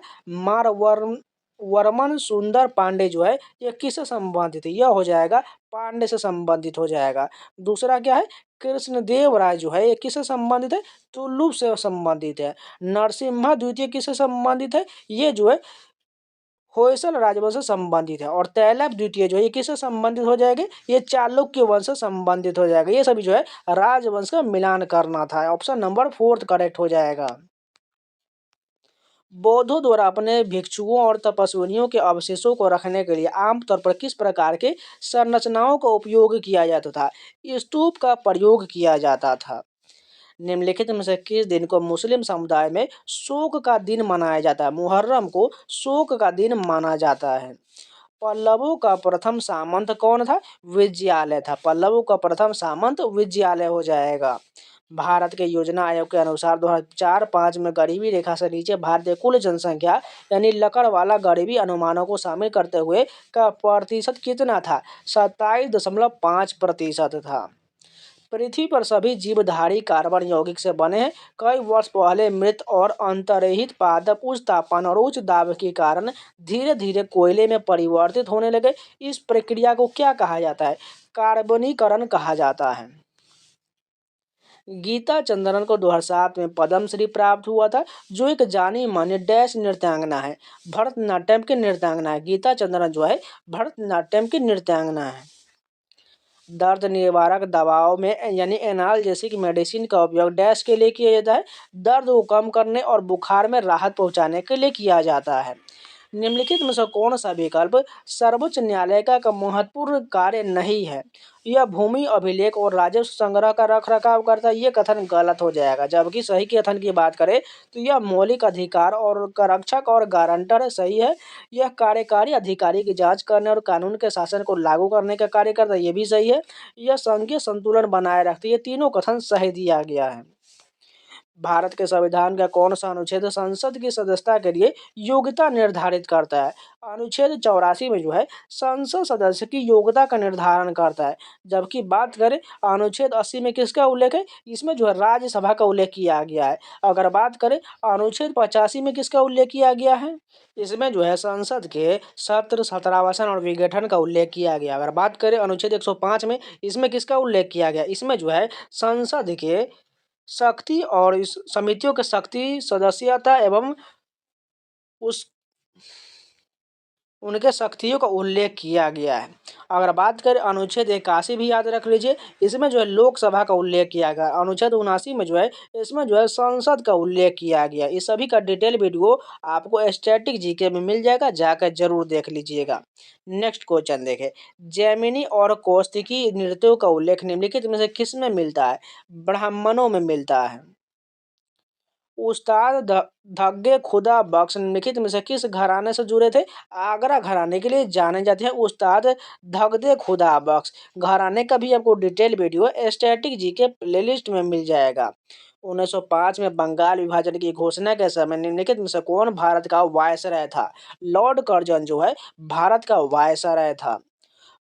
वर्मन सुंदर पांडे जो है ये किससे संबंधित है? यह हो जाएगा पांडे से संबंधित हो जाएगा। दूसरा क्या है? कृष्णदेव राय जो है ये किससे संबंधित है? तुलुप से संबंधित है। नरसिम्हा द्वितीय किससे संबंधित है? ये जो है होयसल राजवंश से संबंधित है। और तैलप द्वितीय जो है ये किससे संबंधित हो जाएंगे? ये चालुक्य वंश से संबंधित हो जाएगा। ये सभी जो है राजवंश का मिलान करना था। ऑप्शन नंबर 4 करेक्ट हो जाएगा। बौद्धों द्वारा अपने भिक्षुओं और तपस्वियों के अवशेषों को रखने के लिए आमतौर पर किस प्रकार के संरचनाओं का उपयोग किया जाता था? स्तूप का प्रयोग किया जाता था। निम्नलिखित में से किस दिन को मुस्लिम समुदाय में शोक का दिन मनाया जाता है? मुहर्रम को शोक का दिन माना जाता है। पल्लवों का प्रथम सामंत कौन था? विजयालय था। पल्लवों का प्रथम सामंत विजयालय हो जाएगा। भारत के योजना आयोग के अनुसार 2004-05 में गरीबी रेखा से नीचे भारतीय कुल जनसंख्या यानी लकड़वाला गरीबी अनुमानों को शामिल करते हुए का प्रतिशत कितना था? 27.5% था। पृथ्वी पर सभी जीवधारी कार्बन यौगिक से बने हैं। कई वर्ष पहले मृत और अंतर्निहित पादप उच्च तापमान और उच्च दाब के कारण धीरे धीरे कोयले में परिवर्तित होने लगे। इस प्रक्रिया को क्या कहा जाता है? कार्बनीकरण कहा जाता है। गीता चंद्रन को 2007 में पद्मश्री प्राप्त हुआ था, जो एक जानी मानी डैश नृत्यांगना है। भरतनाट्यम की नृत्यांगना है। गीता चंद्रन जो है भरतनाट्यम की नृत्यांगना है। दर्द निवारक दवाओं में यानी एनाल्जेसिक मेडिसिन का उपयोग डैश के लिए किया जाता है, दर्द को कम करने और बुखार में राहत पहुंचाने के लिए किया जाता है। निम्नलिखित में से कौन सा विकल्प सर्वोच्च न्यायालय का महत्वपूर्ण कार्य नहीं है? यह भूमि अभिलेख और राजस्व संग्रह का रख रखाव करता है, ये कथन गलत हो जाएगा। जबकि सही कथन की बात करें तो यह मौलिक अधिकार और का रक्षक और गारंटर सही है। यह कार्यकारी अधिकारी की जांच करने और कानून के शासन को लागू करने का कार्य करता है, ये भी सही है। यह संघीय संतुलन बनाए रखती है, ये तीनों कथन सही दिया गया है। भारत के संविधान का कौन सा अनुच्छेद संसद की सदस्यता के लिए योग्यता निर्धारित करता है? अनुच्छेद 84 में जो है संसद सदस्य की योग्यता का निर्धारण करता है। जबकि बात करें अनुच्छेद 80 में किसका उल्लेख है? इसमें जो है राज्यसभा का उल्लेख किया गया है। अगर बात करें अनुच्छेद 85 में किसका उल्लेख किया गया है? इसमें जो है संसद के सत्र, सत्रावसान और विघटन का उल्लेख किया गया। अगर बात करें अनुच्छेद 105 में, इसमें किसका उल्लेख किया गया? इसमें जो है संसद के शक्ति और इस समितियों के शक्ति, सदस्यता एवं उस उनके शक्तियों का उल्लेख किया गया है। अगर बात करें अनुच्छेद 81 भी याद रख लीजिए, इसमें जो है लोकसभा का उल्लेख किया गया। अनुच्छेद 79 में जो है इसमें जो है संसद का उल्लेख किया गया। इस सभी का डिटेल वीडियो आपको स्टैटिक जीके में मिल जाएगा, जाकर जरूर देख लीजिएगा। नेक्स्ट क्वेश्चन देखें, जैमिनी और कौशिकी नृत्यों का उल्लेख निम्नलिखित में से किस में मिलता है? ब्राह्मणों में मिलता है। उस्ताद धग्गे खुदा बख्श निम्नलिखित में से किस घराने से जुड़े थे? आगरा घराने के लिए जाने जाते हैं उस्ताद धगदे खुदा बख्श। घराने का भी आपको डिटेल वीडियो स्टैटिक जी के प्लेलिस्ट में मिल जाएगा। 1905 में बंगाल विभाजन की घोषणा के समय निम्नलिखित में से कौन भारत का वायसराय था? लॉर्ड कर्जन जो है भारत का वायसराय था।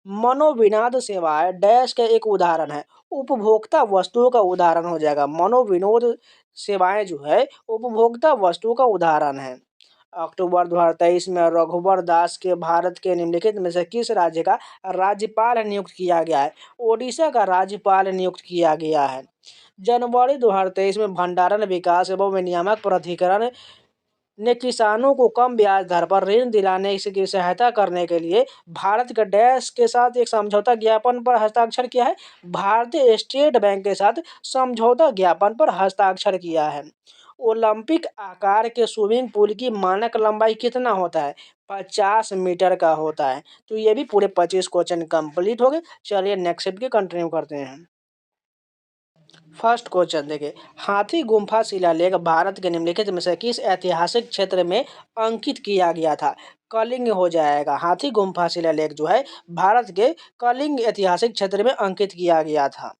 मनोविनोद सेवाएं डैश का एक उदाहरण है, उपभोक्ता वस्तुओं का उदाहरण हो जाएगा। मनोविनोद सेवाएं जो है उपभोक्ता वस्तुओं का उदाहरण है। अक्टूबर 2023 में रघुवर दास के भारत के निम्नलिखित में से किस राज्य का राज्यपाल नियुक्त किया गया है? ओडिशा का राज्यपाल नियुक्त किया गया है। जनवरी 2023 में भंडारण विकास एवं विनियामक प्राधिकरण ने किसानों को कम ब्याज दर पर ऋण दिलाने की सहायता करने के लिए भारत के डैश के साथ एक समझौता ज्ञापन पर हस्ताक्षर किया है। भारतीय स्टेट बैंक के साथ समझौता ज्ञापन पर हस्ताक्षर किया है। ओलंपिक आकार के स्विमिंग पूल की मानक लंबाई कितना होता है? 50 मीटर का होता है। तो ये भी पूरे 25 क्वेश्चन कंप्लीट हो गए। चलिए नेक्स्ट के कंटिन्यू करते हैं। फर्स्ट क्वेश्चन देखिए, हाथी गुम्फा शिलालेख भारत के निम्नलिखित में से किस ऐतिहासिक क्षेत्र में अंकित किया गया था? कलिंग हो जाएगा। हाथी गुम्फा शिलालेख जो है भारत के कलिंग ऐतिहासिक क्षेत्र में अंकित किया गया था।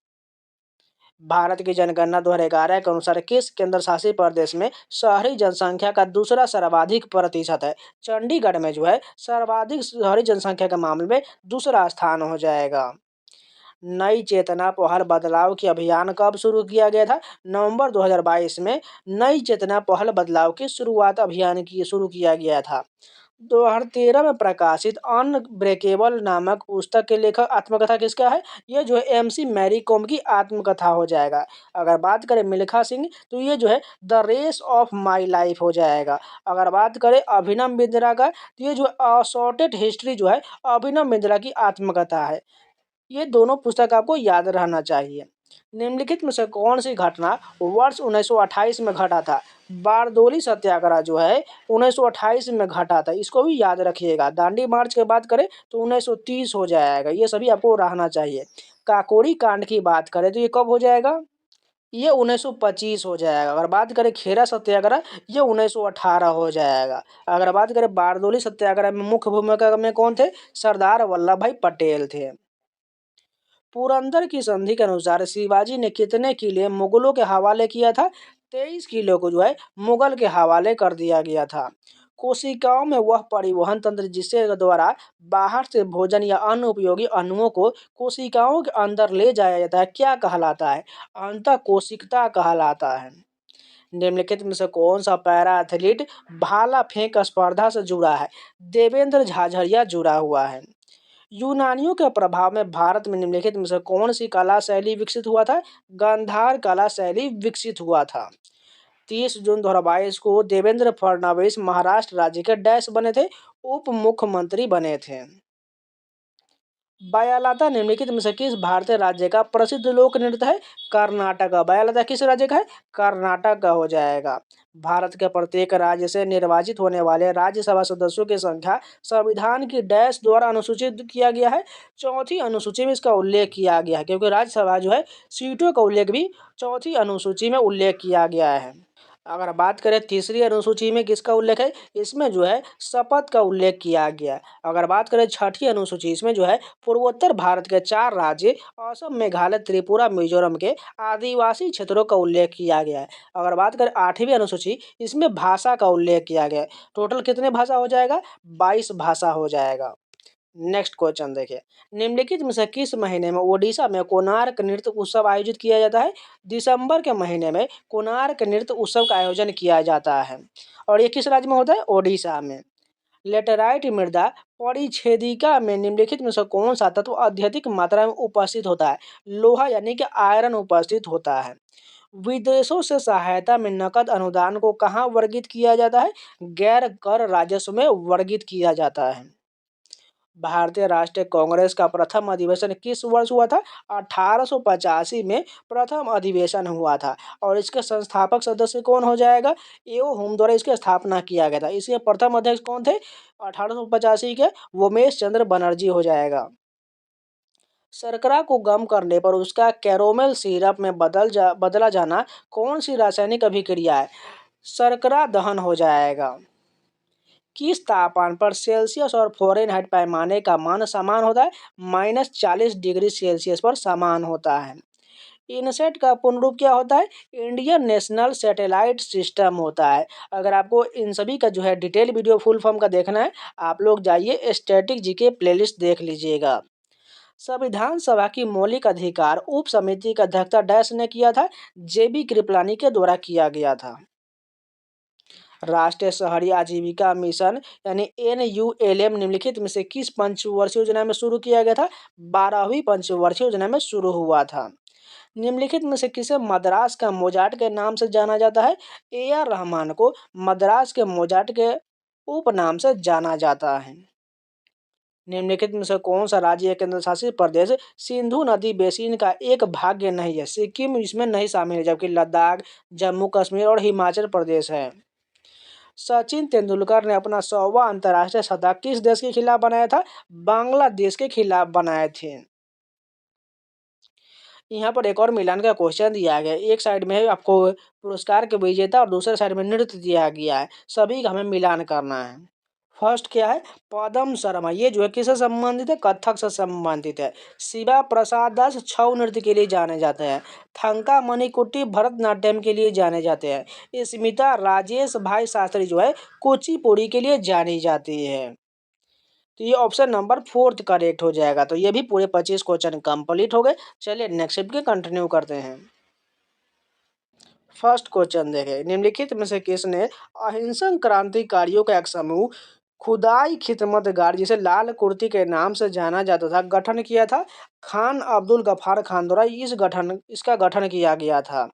भारत की जनगणना 2011 के अनुसार किस केंद्र शासित प्रदेश में शहरी जनसंख्या का दूसरा सर्वाधिक प्रतिशत है? चंडीगढ़ में जो है सर्वाधिक शहरी जनसंख्या के मामले में दूसरा स्थान हो जाएगा। नई चेतना पहल बदलाव की अभियान कब शुरू किया गया था? नवंबर 2022 में नई चेतना पहल बदलाव की शुरुआत अभियान की शुरू किया गया था। 2013 में प्रकाशित अनब्रेकेबल नामक पुस्तक के लेखक आत्मकथा किसका है? ये जो है एमसी मैरी कॉम की आत्मकथा हो जाएगा। अगर बात करें मिल्खा सिंह तो ये जो है the race of my life हो जाएगा। अगर बात करें अभिनव बिंद्रा का तो ये जो असॉर्टेड हिस्ट्री जो है अभिनव बिंद्रा की आत्मकथा है। ये दोनों पुस्तक आपको याद रहना चाहिए। निम्नलिखित में से कौन सी घटना वर्ष 1928 में घटा था? बारदोली सत्याग्रह जो है 1928 में घटा था, इसको भी याद रखिएगा। दांडी मार्च की बात करें तो 1930 हो जाएगा, ये सभी आपको रहना चाहिए। काकोरी कांड की बात करें तो ये कब हो जाएगा? ये 1925 हो जाएगा। अगर बात करें खेरा सत्याग्रह ये 1918 हो जाएगा। अगर बात करें बारदोली सत्याग्रह में मुख्य भूमिका में कौन थे? सरदार वल्लभ भाई पटेल थे। पुरंदर की संधि के अनुसार शिवाजी ने कितने किले मुगलों के हवाले किया था? 23 किलो को जो है मुगल के हवाले कर दिया गया था। कोशिकाओं में वह परिवहन तंत्र जिसके द्वारा बाहर से भोजन या अन्य उपयोगी अणुओं को कोशिकाओं के अंदर ले जाया जाता है क्या कहलाता है? अंतः कोशिकता कहलाता है। निम्नलिखित में से कौन सा पैरा एथलीट भाला फेंक स्पर्धा से जुड़ा है? देवेंद्र झाझड़िया जुड़ा हुआ है। यूनानियों के प्रभाव में भारत में निम्नलिखित में से कौन सी कला शैली विकसित हुआ था? गांधार कला शैली विकसित हुआ था। 30 जून 2022 को देवेंद्र फडणवीस महाराष्ट्र राज्य के डैश बने थे? उप मुख्यमंत्री बने थे। बयालता निम्नलिखित में से किस भारतीय राज्य का प्रसिद्ध लोक नृत्य है? कर्नाटक। बयालता किस राज्य का है? कर्नाटक का हो जाएगा। भारत के प्रत्येक राज्य से निर्वाचित होने वाले राज्यसभा सदस्यों की संख्या संविधान की डैश द्वारा अनुसूचित किया गया है। चौथी अनुसूची में इसका उल्लेख किया गया है, क्योंकि राज्यसभा जो है सीटों का उल्लेख भी चौथी अनुसूची में उल्लेख किया गया है। अगर बात करें तीसरी अनुसूची में किसका उल्लेख है, इसमें जो है शपथ का उल्लेख किया गया है। अगर बात करें छठी अनुसूची, इसमें जो है पूर्वोत्तर भारत के 4 राज्य असम, मेघालय, त्रिपुरा, मिजोरम के आदिवासी क्षेत्रों का उल्लेख किया गया है। अगर बात करें 8वीं अनुसूची, इसमें भाषा का उल्लेख किया गया है। टोटल कितने भाषा हो जाएगा? 22 भाषा हो जाएगा। नेक्स्ट क्वेश्चन देखिए, निम्नलिखित में से किस महीने में ओडिशा में कोणार्क नृत्य उत्सव आयोजित किया जाता है? दिसंबर के महीने में कोणार्क नृत्य उत्सव का आयोजन किया जाता है, और ये किस राज्य में होता है? ओडिशा में। लेटेराइट मृदा परिच्छेदिका में निम्नलिखित में से कौन सा तत्व अत्यधिक मात्रा में उपस्थित होता है? लोहा यानी कि आयरन उपस्थित होता है। विदेशों से सहायता में नकद अनुदान को कहाँ वर्गित किया जाता है? गैर कर राजस्व में वर्गित किया जाता है। भारतीय राष्ट्रीय कांग्रेस का प्रथम अधिवेशन किस वर्ष हुआ था? 1885 में प्रथम अधिवेशन हुआ था, और इसके संस्थापक सदस्य कौन हो जाएगा? एओ हुम द्वारा इसकी स्थापना किया गया था। इसके प्रथम अध्यक्ष कौन थे 1885 के? उमेश चंद्र बनर्जी हो जाएगा। शर्करा को गर्म करने पर उसका कैरोमल सिरप में बदला जाना कौन सी रासायनिक अभिक्रिया है? शर्करा दहन हो जाएगा। किस तापमान पर सेल्सियस और फ़ारेनहाइट पैमाने का मान समान होता है? -40 डिग्री सेल्सियस पर समान होता है। इनसेट का पूर्ण रूप क्या होता है? इंडियन नेशनल सैटेलाइट सिस्टम होता है। अगर आपको इन सभी का जो है डिटेल वीडियो फुल फॉर्म का देखना है, आप लोग जाइए स्टैटिक जीके प्लेलिस्ट देख लीजिएगा। संविधान सभा की मौलिक अधिकार उप समिति का अध्यक्षता डैश ने किया था? जेबी कृपलानी के द्वारा किया गया था। राष्ट्रीय शहरी आजीविका मिशन यानी NULM निम्नलिखित में से किस पंचवर्षीय योजना में शुरू किया गया था? 12वीं पंचवर्षीय योजना में शुरू हुआ था। निम्नलिखित में से किसे मद्रास का मोजार्ट के नाम से जाना जाता है? AR रहमान को मद्रास के मोजार्ट के उपनाम से जाना जाता है। निम्नलिखित में से कौन सा राज्य या केंद्र शासित प्रदेश सिंधु नदी बेसिन का एक भाग नहीं है? सिक्किम इसमें नहीं शामिल है, जबकि लद्दाख, जम्मू कश्मीर और हिमाचल प्रदेश है। सचिन तेंदुलकर ने अपना 100वां अंतर्राष्ट्रीय शतक किस देश के खिलाफ बनाया था? बांग्लादेश के खिलाफ बनाए थे। यहाँ पर एक और मिलान का क्वेश्चन दिया गया है। एक साइड में आपको पुरस्कार के विजेता और दूसरे साइड में नृत्य दिया गया है। सभी का हमें मिलान करना है। फर्स्ट क्या है? पदम शर्मा। ये जो है किससे संबंधित है? कथक से संबंधित है। शिवा प्रसाद दास छऊ नृत्य के लिए जाने जाते हैं। थंका मणिकुट्टी भरतनाट्यम के लिए जाने जाते हैं। स्मिता राजेश भाई शास्त्री जो है कुचिपुड़ी के लिए जानी जाती है। तो ये ऑप्शन नंबर 4 करेक्ट हो जाएगा। तो ये भी पूरे 25 क्वेश्चन कंप्लीट हो गए। चलिए नेक्स्ट के कंटिन्यू करते हैं। फर्स्ट क्वेश्चन देखें, निम्नलिखित में से किसने अहिंसक क्रांतिकारियों का एक समूह खुदाई खिदमतगार, जिसे लाल कुर्ती के नाम से जाना जाता था, गठन किया था? खान अब्दुल गफ्फार खान द्वारा इसका गठन किया गया था।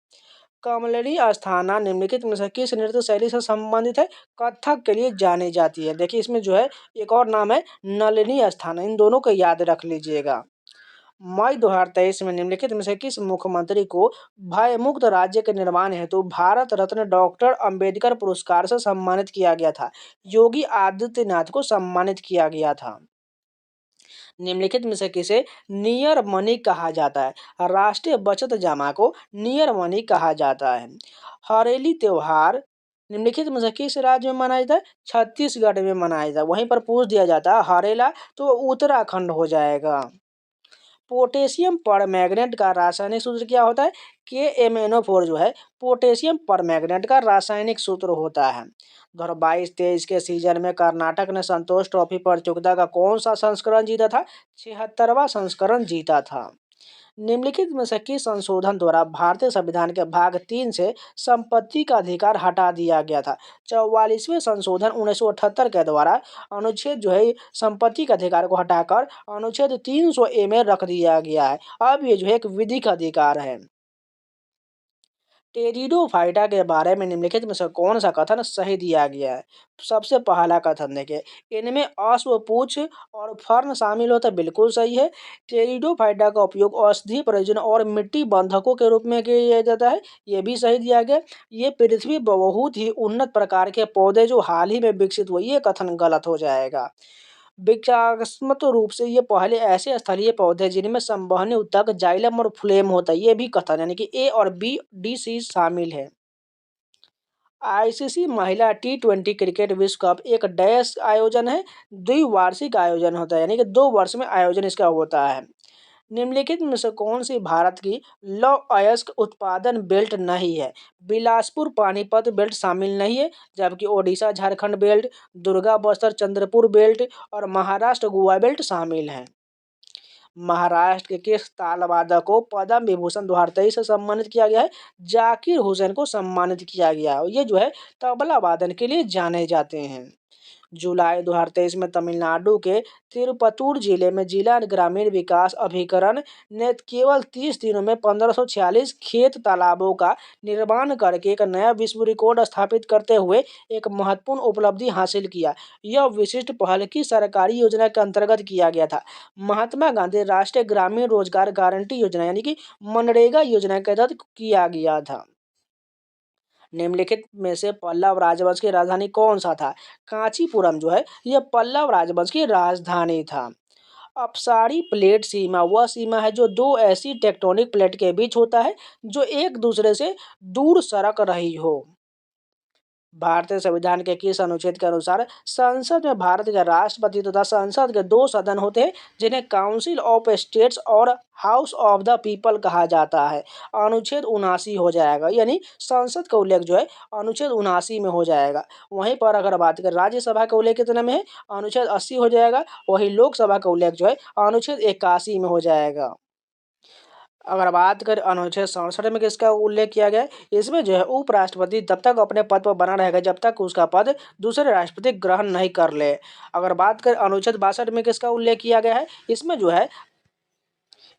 कमलनी अस्थाना निम्नलिखित में से किस नृत्य शैली से संबंधित है? कथक के लिए जानी जाती है। देखिए इसमें जो है एक और नाम है नलिनी अस्थाना, इन दोनों को याद रख लीजिएगा। मई 2023 में निम्नलिखित में से किस मुख्यमंत्री को भयमुक्त राज्य के निर्माण हेतु भारत रत्न डॉक्टर अंबेडकर पुरस्कार से सम्मानित किया गया था? योगी आदित्यनाथ को सम्मानित किया गया था। निम्नलिखित में से किसे नियर मनी कहा जाता है? राष्ट्रीय बचत जमा को नियर मनी कहा जाता है। हरेली त्योहार निम्नलिखित में से किस राज्य में मनाया जाता है? छत्तीसगढ़ में मनाया जाता है। वहीं पर पूछ दिया जाता है हरेला, तो उत्तराखंड हो जाएगा। पोटेशियम परमैंगनेट का रासायनिक सूत्र क्या होता है? KMnO4 जो है पोटेशियम परमैंगनेट का रासायनिक सूत्र होता है। 2022-23 के सीजन में कर्नाटक ने संतोष ट्रॉफी प्रतियोगिता का कौन सा संस्करण जीता था? 76वां संस्करण जीता था। निम्नलिखित में से किस संशोधन द्वारा भारतीय संविधान के भाग 3 से संपत्ति का अधिकार हटा दिया गया था? 44वें संशोधन 1978 के द्वारा अनुच्छेद जो है संपत्ति के अधिकार को हटाकर अनुच्छेद 300A में रख दिया गया है। अब ये जो है एक विधिक अधिकार है। टेरिडोफाइटा के बारे में निम्नलिखित में से कौन सा कथन सही दिया गया है? सबसे पहला कथन देखिए, इनमें अश्वपूछ और फर्न शामिल होता है, बिल्कुल सही है। टेरिडोफाइटा का उपयोग औषधि प्रयोजन और मिट्टी बंधकों के रूप में किया जाता है, ये भी सही दिया गया। ये पृथ्वी पर बहुत ही उन्नत प्रकार के पौधे जो हाल ही में विकसित हुए, ये कथन गलत हो जाएगा। विकासात्मक रूप से ये पहले ऐसे स्थलीय पौधे जिनमें संवहनी ऊतक, जाइलम और फ्लोएम होता है, ये भी कथन यानी कि ए और बी डी सी शामिल है। आईसीसी महिला टी20 क्रिकेट विश्व कप एक डैश आयोजन है, द्विवार्षिक आयोजन होता है, यानी कि 2 वर्ष में आयोजन इसका होता है। निम्नलिखित में से कौन सी भारत की लौह अयस्क उत्पादन बेल्ट नहीं है? बिलासपुर पानीपत बेल्ट शामिल नहीं है, जबकि ओडिशा झारखंड बेल्ट, दुर्गा बस्तर चंद्रपुर बेल्ट और महाराष्ट्र गोवा बेल्ट शामिल हैं। महाराष्ट्र के किस तालवादक को पद्म विभूषण 2023 से सम्मानित किया गया है? जाकिर हुसैन को सम्मानित किया गया है। ये जो है तबला वादन के लिए जाने जाते हैं। जुलाई 2023 में तमिलनाडु के तिरुपतुर जिले में जिला ग्रामीण विकास अभिकरण ने केवल 30 दिनों में 1546 खेत तालाबों का निर्माण करके एक नया विश्व रिकॉर्ड स्थापित करते हुए एक महत्वपूर्ण उपलब्धि हासिल किया। यह विशिष्ट पहल की सरकारी योजना के अंतर्गत किया गया था। महात्मा गांधी राष्ट्रीय ग्रामीण रोजगार गारंटी योजना यानी कि मनरेगा योजना के तहत किया गया था। निम्नलिखित में से पल्लव राजवंश की राजधानी कौन सा था? कांचीपुरम जो है यह पल्लव राजवंश की राजधानी था। अपसारी प्लेट सीमा वह सीमा है जो दो ऐसी टेक्टोनिक प्लेट के बीच होता है जो एक दूसरे से दूर सरक रही हो। भारतीय संविधान के किस अनुच्छेद के अनुसार संसद में भारत के राष्ट्रपति तथा संसद के 2 सदन होते हैं जिन्हें काउंसिल ऑफ स्टेट्स और हाउस ऑफ द पीपल कहा जाता है? अनुच्छेद 79 हो जाएगा, यानी संसद का उल्लेख जो है अनुच्छेद 79 में हो जाएगा। वहीं पर अगर बात करें राज्यसभा का उल्लेख कितने में है? अनुच्छेद 80 हो जाएगा। वहीं लोकसभा का उल्लेख जो है अनुच्छेद 81 में हो जाएगा। अगर बात करें अनुच्छेद 67 में किसका उल्लेख किया गया है? इसमें जो है उपराष्ट्रपति तब तक अपने पद पर बना रहेगा जब तक उसका पद दूसरे राष्ट्रपति ग्रहण नहीं कर ले। अगर बात करें अनुच्छेद 62 में किसका उल्लेख किया गया है?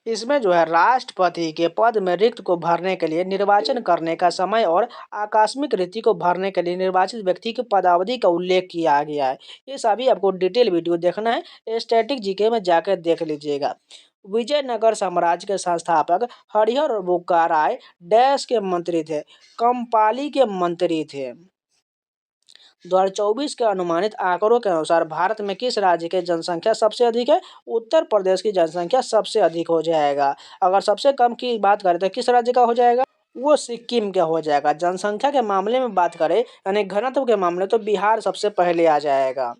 इसमें जो है राष्ट्रपति के पद में रिक्त को भरने के लिए निर्वाचन करने का समय और आकस्मिक रिक्ति को भरने के लिए निर्वाचित व्यक्ति की पदावधि का उल्लेख किया गया है। ये सभी आपको डिटेल वीडियो देखना है, स्टैटिक जीके में जाकर देख लीजिएगा। विजयनगर साम्राज्य के संस्थापक हरिहर बुक्काराय डैश के मंत्री थे? कंपाली के मंत्री थे। 2024 के अनुमानित आंकड़ों के अनुसार भारत में किस राज्य की जनसंख्या सबसे अधिक है? उत्तर प्रदेश की जनसंख्या सबसे अधिक हो जाएगा। अगर सबसे कम की बात करें तो किस राज्य का हो जाएगा? वो सिक्किम का हो जाएगा। जनसंख्या के मामले में बात करें यानी घनत्व के मामले तो बिहार सबसे पहले आ जाएगा।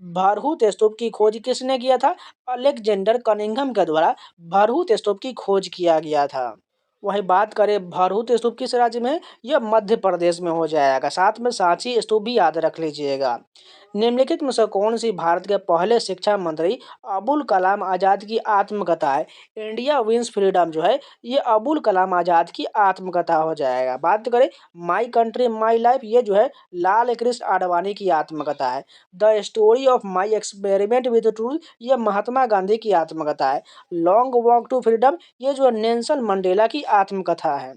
भरहुत स्तूप की खोज किसने किया था? अलेक्जेंडर कनिंघम के द्वारा भरहुत स्तूप की खोज किया गया था। वहीं बात करें भरहुत स्तूप किस राज्य में है? यह मध्य प्रदेश में हो जाएगा। साथ में सांची स्तूप भी याद रख लीजिएगा। निम्नलिखित में से कौन सी भारत के पहले शिक्षा मंत्री अबुल कलाम आजाद की आत्मकथा है? इंडिया विंस फ्रीडम जो है ये अबुल कलाम आजाद की आत्मकथा हो जाएगा। बात करें माई कंट्री माई लाइफ, ये जो है लाल कृष्ण आडवाणी की आत्मकथा है। The story of my experiment with truth, ये महात्मा गांधी की आत्मकथा है। लॉन्ग वॉक टू फ्रीडम, ये जो नेल्सन मंडेला की आत्मकथा है।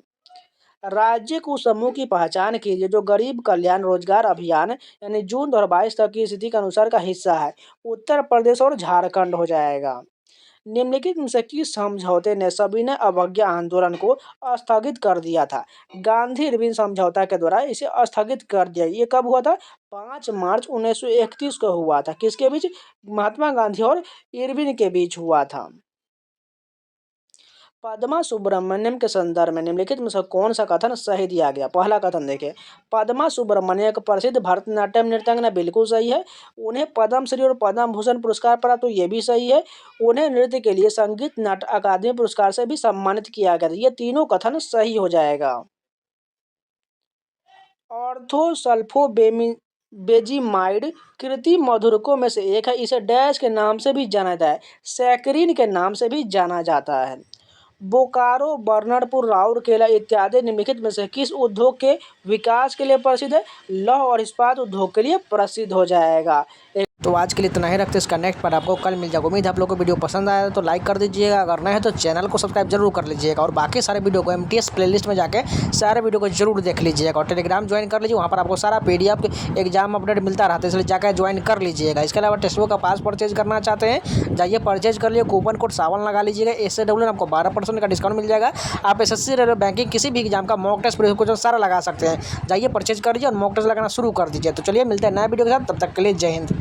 राज्य को समूह की पहचान कीजिए जो गरीब कल्याण रोजगार अभियान यानी जून 2022 तक की स्थिति के अनुसार का हिस्सा है। उत्तर प्रदेश और झारखंड हो जाएगा। निम्नलिखित में से किस समझौते ने सविनय अवज्ञा आंदोलन को स्थगित कर दिया था? गांधी इरविन समझौता के द्वारा इसे स्थगित कर दिया। ये कब हुआ था? 5 मार्च 1931 को हुआ था। किसके बीच? महात्मा गांधी और इरविन के बीच हुआ था। पद्मा सुब्रमण्यम के संदर्भ में निम्नलिखित में से कौन सा कथन सही दिया गया? पहला कथन देखिए, पद्मा सुब्रमण्यम एक प्रसिद्ध भरतनाट्यम नृत्यांगना, बिल्कुल सही है। उन्हें पद्मश्री और पद्म भूषण पुरस्कार प्राप्त, तो ये भी सही है। उन्हें नृत्य के लिए संगीत नाट्य अकादमी पुरस्कार से भी सम्मानित किया गया था। ये तीनों कथन सही हो जाएगा। ऑर्थोसल्फोबेजिमाइड कृत्रिम मधुरकों में से एक है। इसे डैश के नाम से भी जाना जाता है, सैकरीन के नाम से भी जाना जाता है। बोकारो, बर्नरपुर, राउरकेला इत्यादि निम्नलिखित में से किस उद्योग के विकास के लिए प्रसिद्ध है? लौह और इस्पात उद्योग के लिए प्रसिद्ध हो जाएगा। तो आज के लिए इतना ही रखते हैं, इसका नेक्स्ट पार्ट आपको कल मिल जाएगा। उम्मीद है आप लोगों को वीडियो पसंद आया तो लाइक कर दीजिएगा, अगर नहीं है तो चैनल को सब्सक्राइब जरूर कर लीजिएगा और बाकी सारे वीडियो को MTS प्लेलिस्ट में जाके सारे वीडियो को जरूर देख लीजिएगा और टेलीग्राम ज्वाइन कर लीजिए, वहाँ पर आपको सारा PDF एग्जाम अपडेट मिलता रहता है, इसलिए जाकर ज्वाइन कर लीजिएगा। इसके अलावा टेस्ट बुक का पास परचेज करना चाहते हैं जाइए परचेज कर लिए, कूपन कोड सावन लगा लीजिएगा, SAW आपको 12% का डिस्काउंट मिल जाएगा। आप SSC रेलवे बैंकिंग किसी भी एग्जाम का मॉक टेस्ट क्वेश्चन सारा लगा सकते हैं, जाइए परचेज कर लीजिए और मॉक टेस्ट लगाना शुरू कर दीजिए। तो चलिए मिलते हैं नए वीडियो के साथ, तब तक के लिए जय हिंद।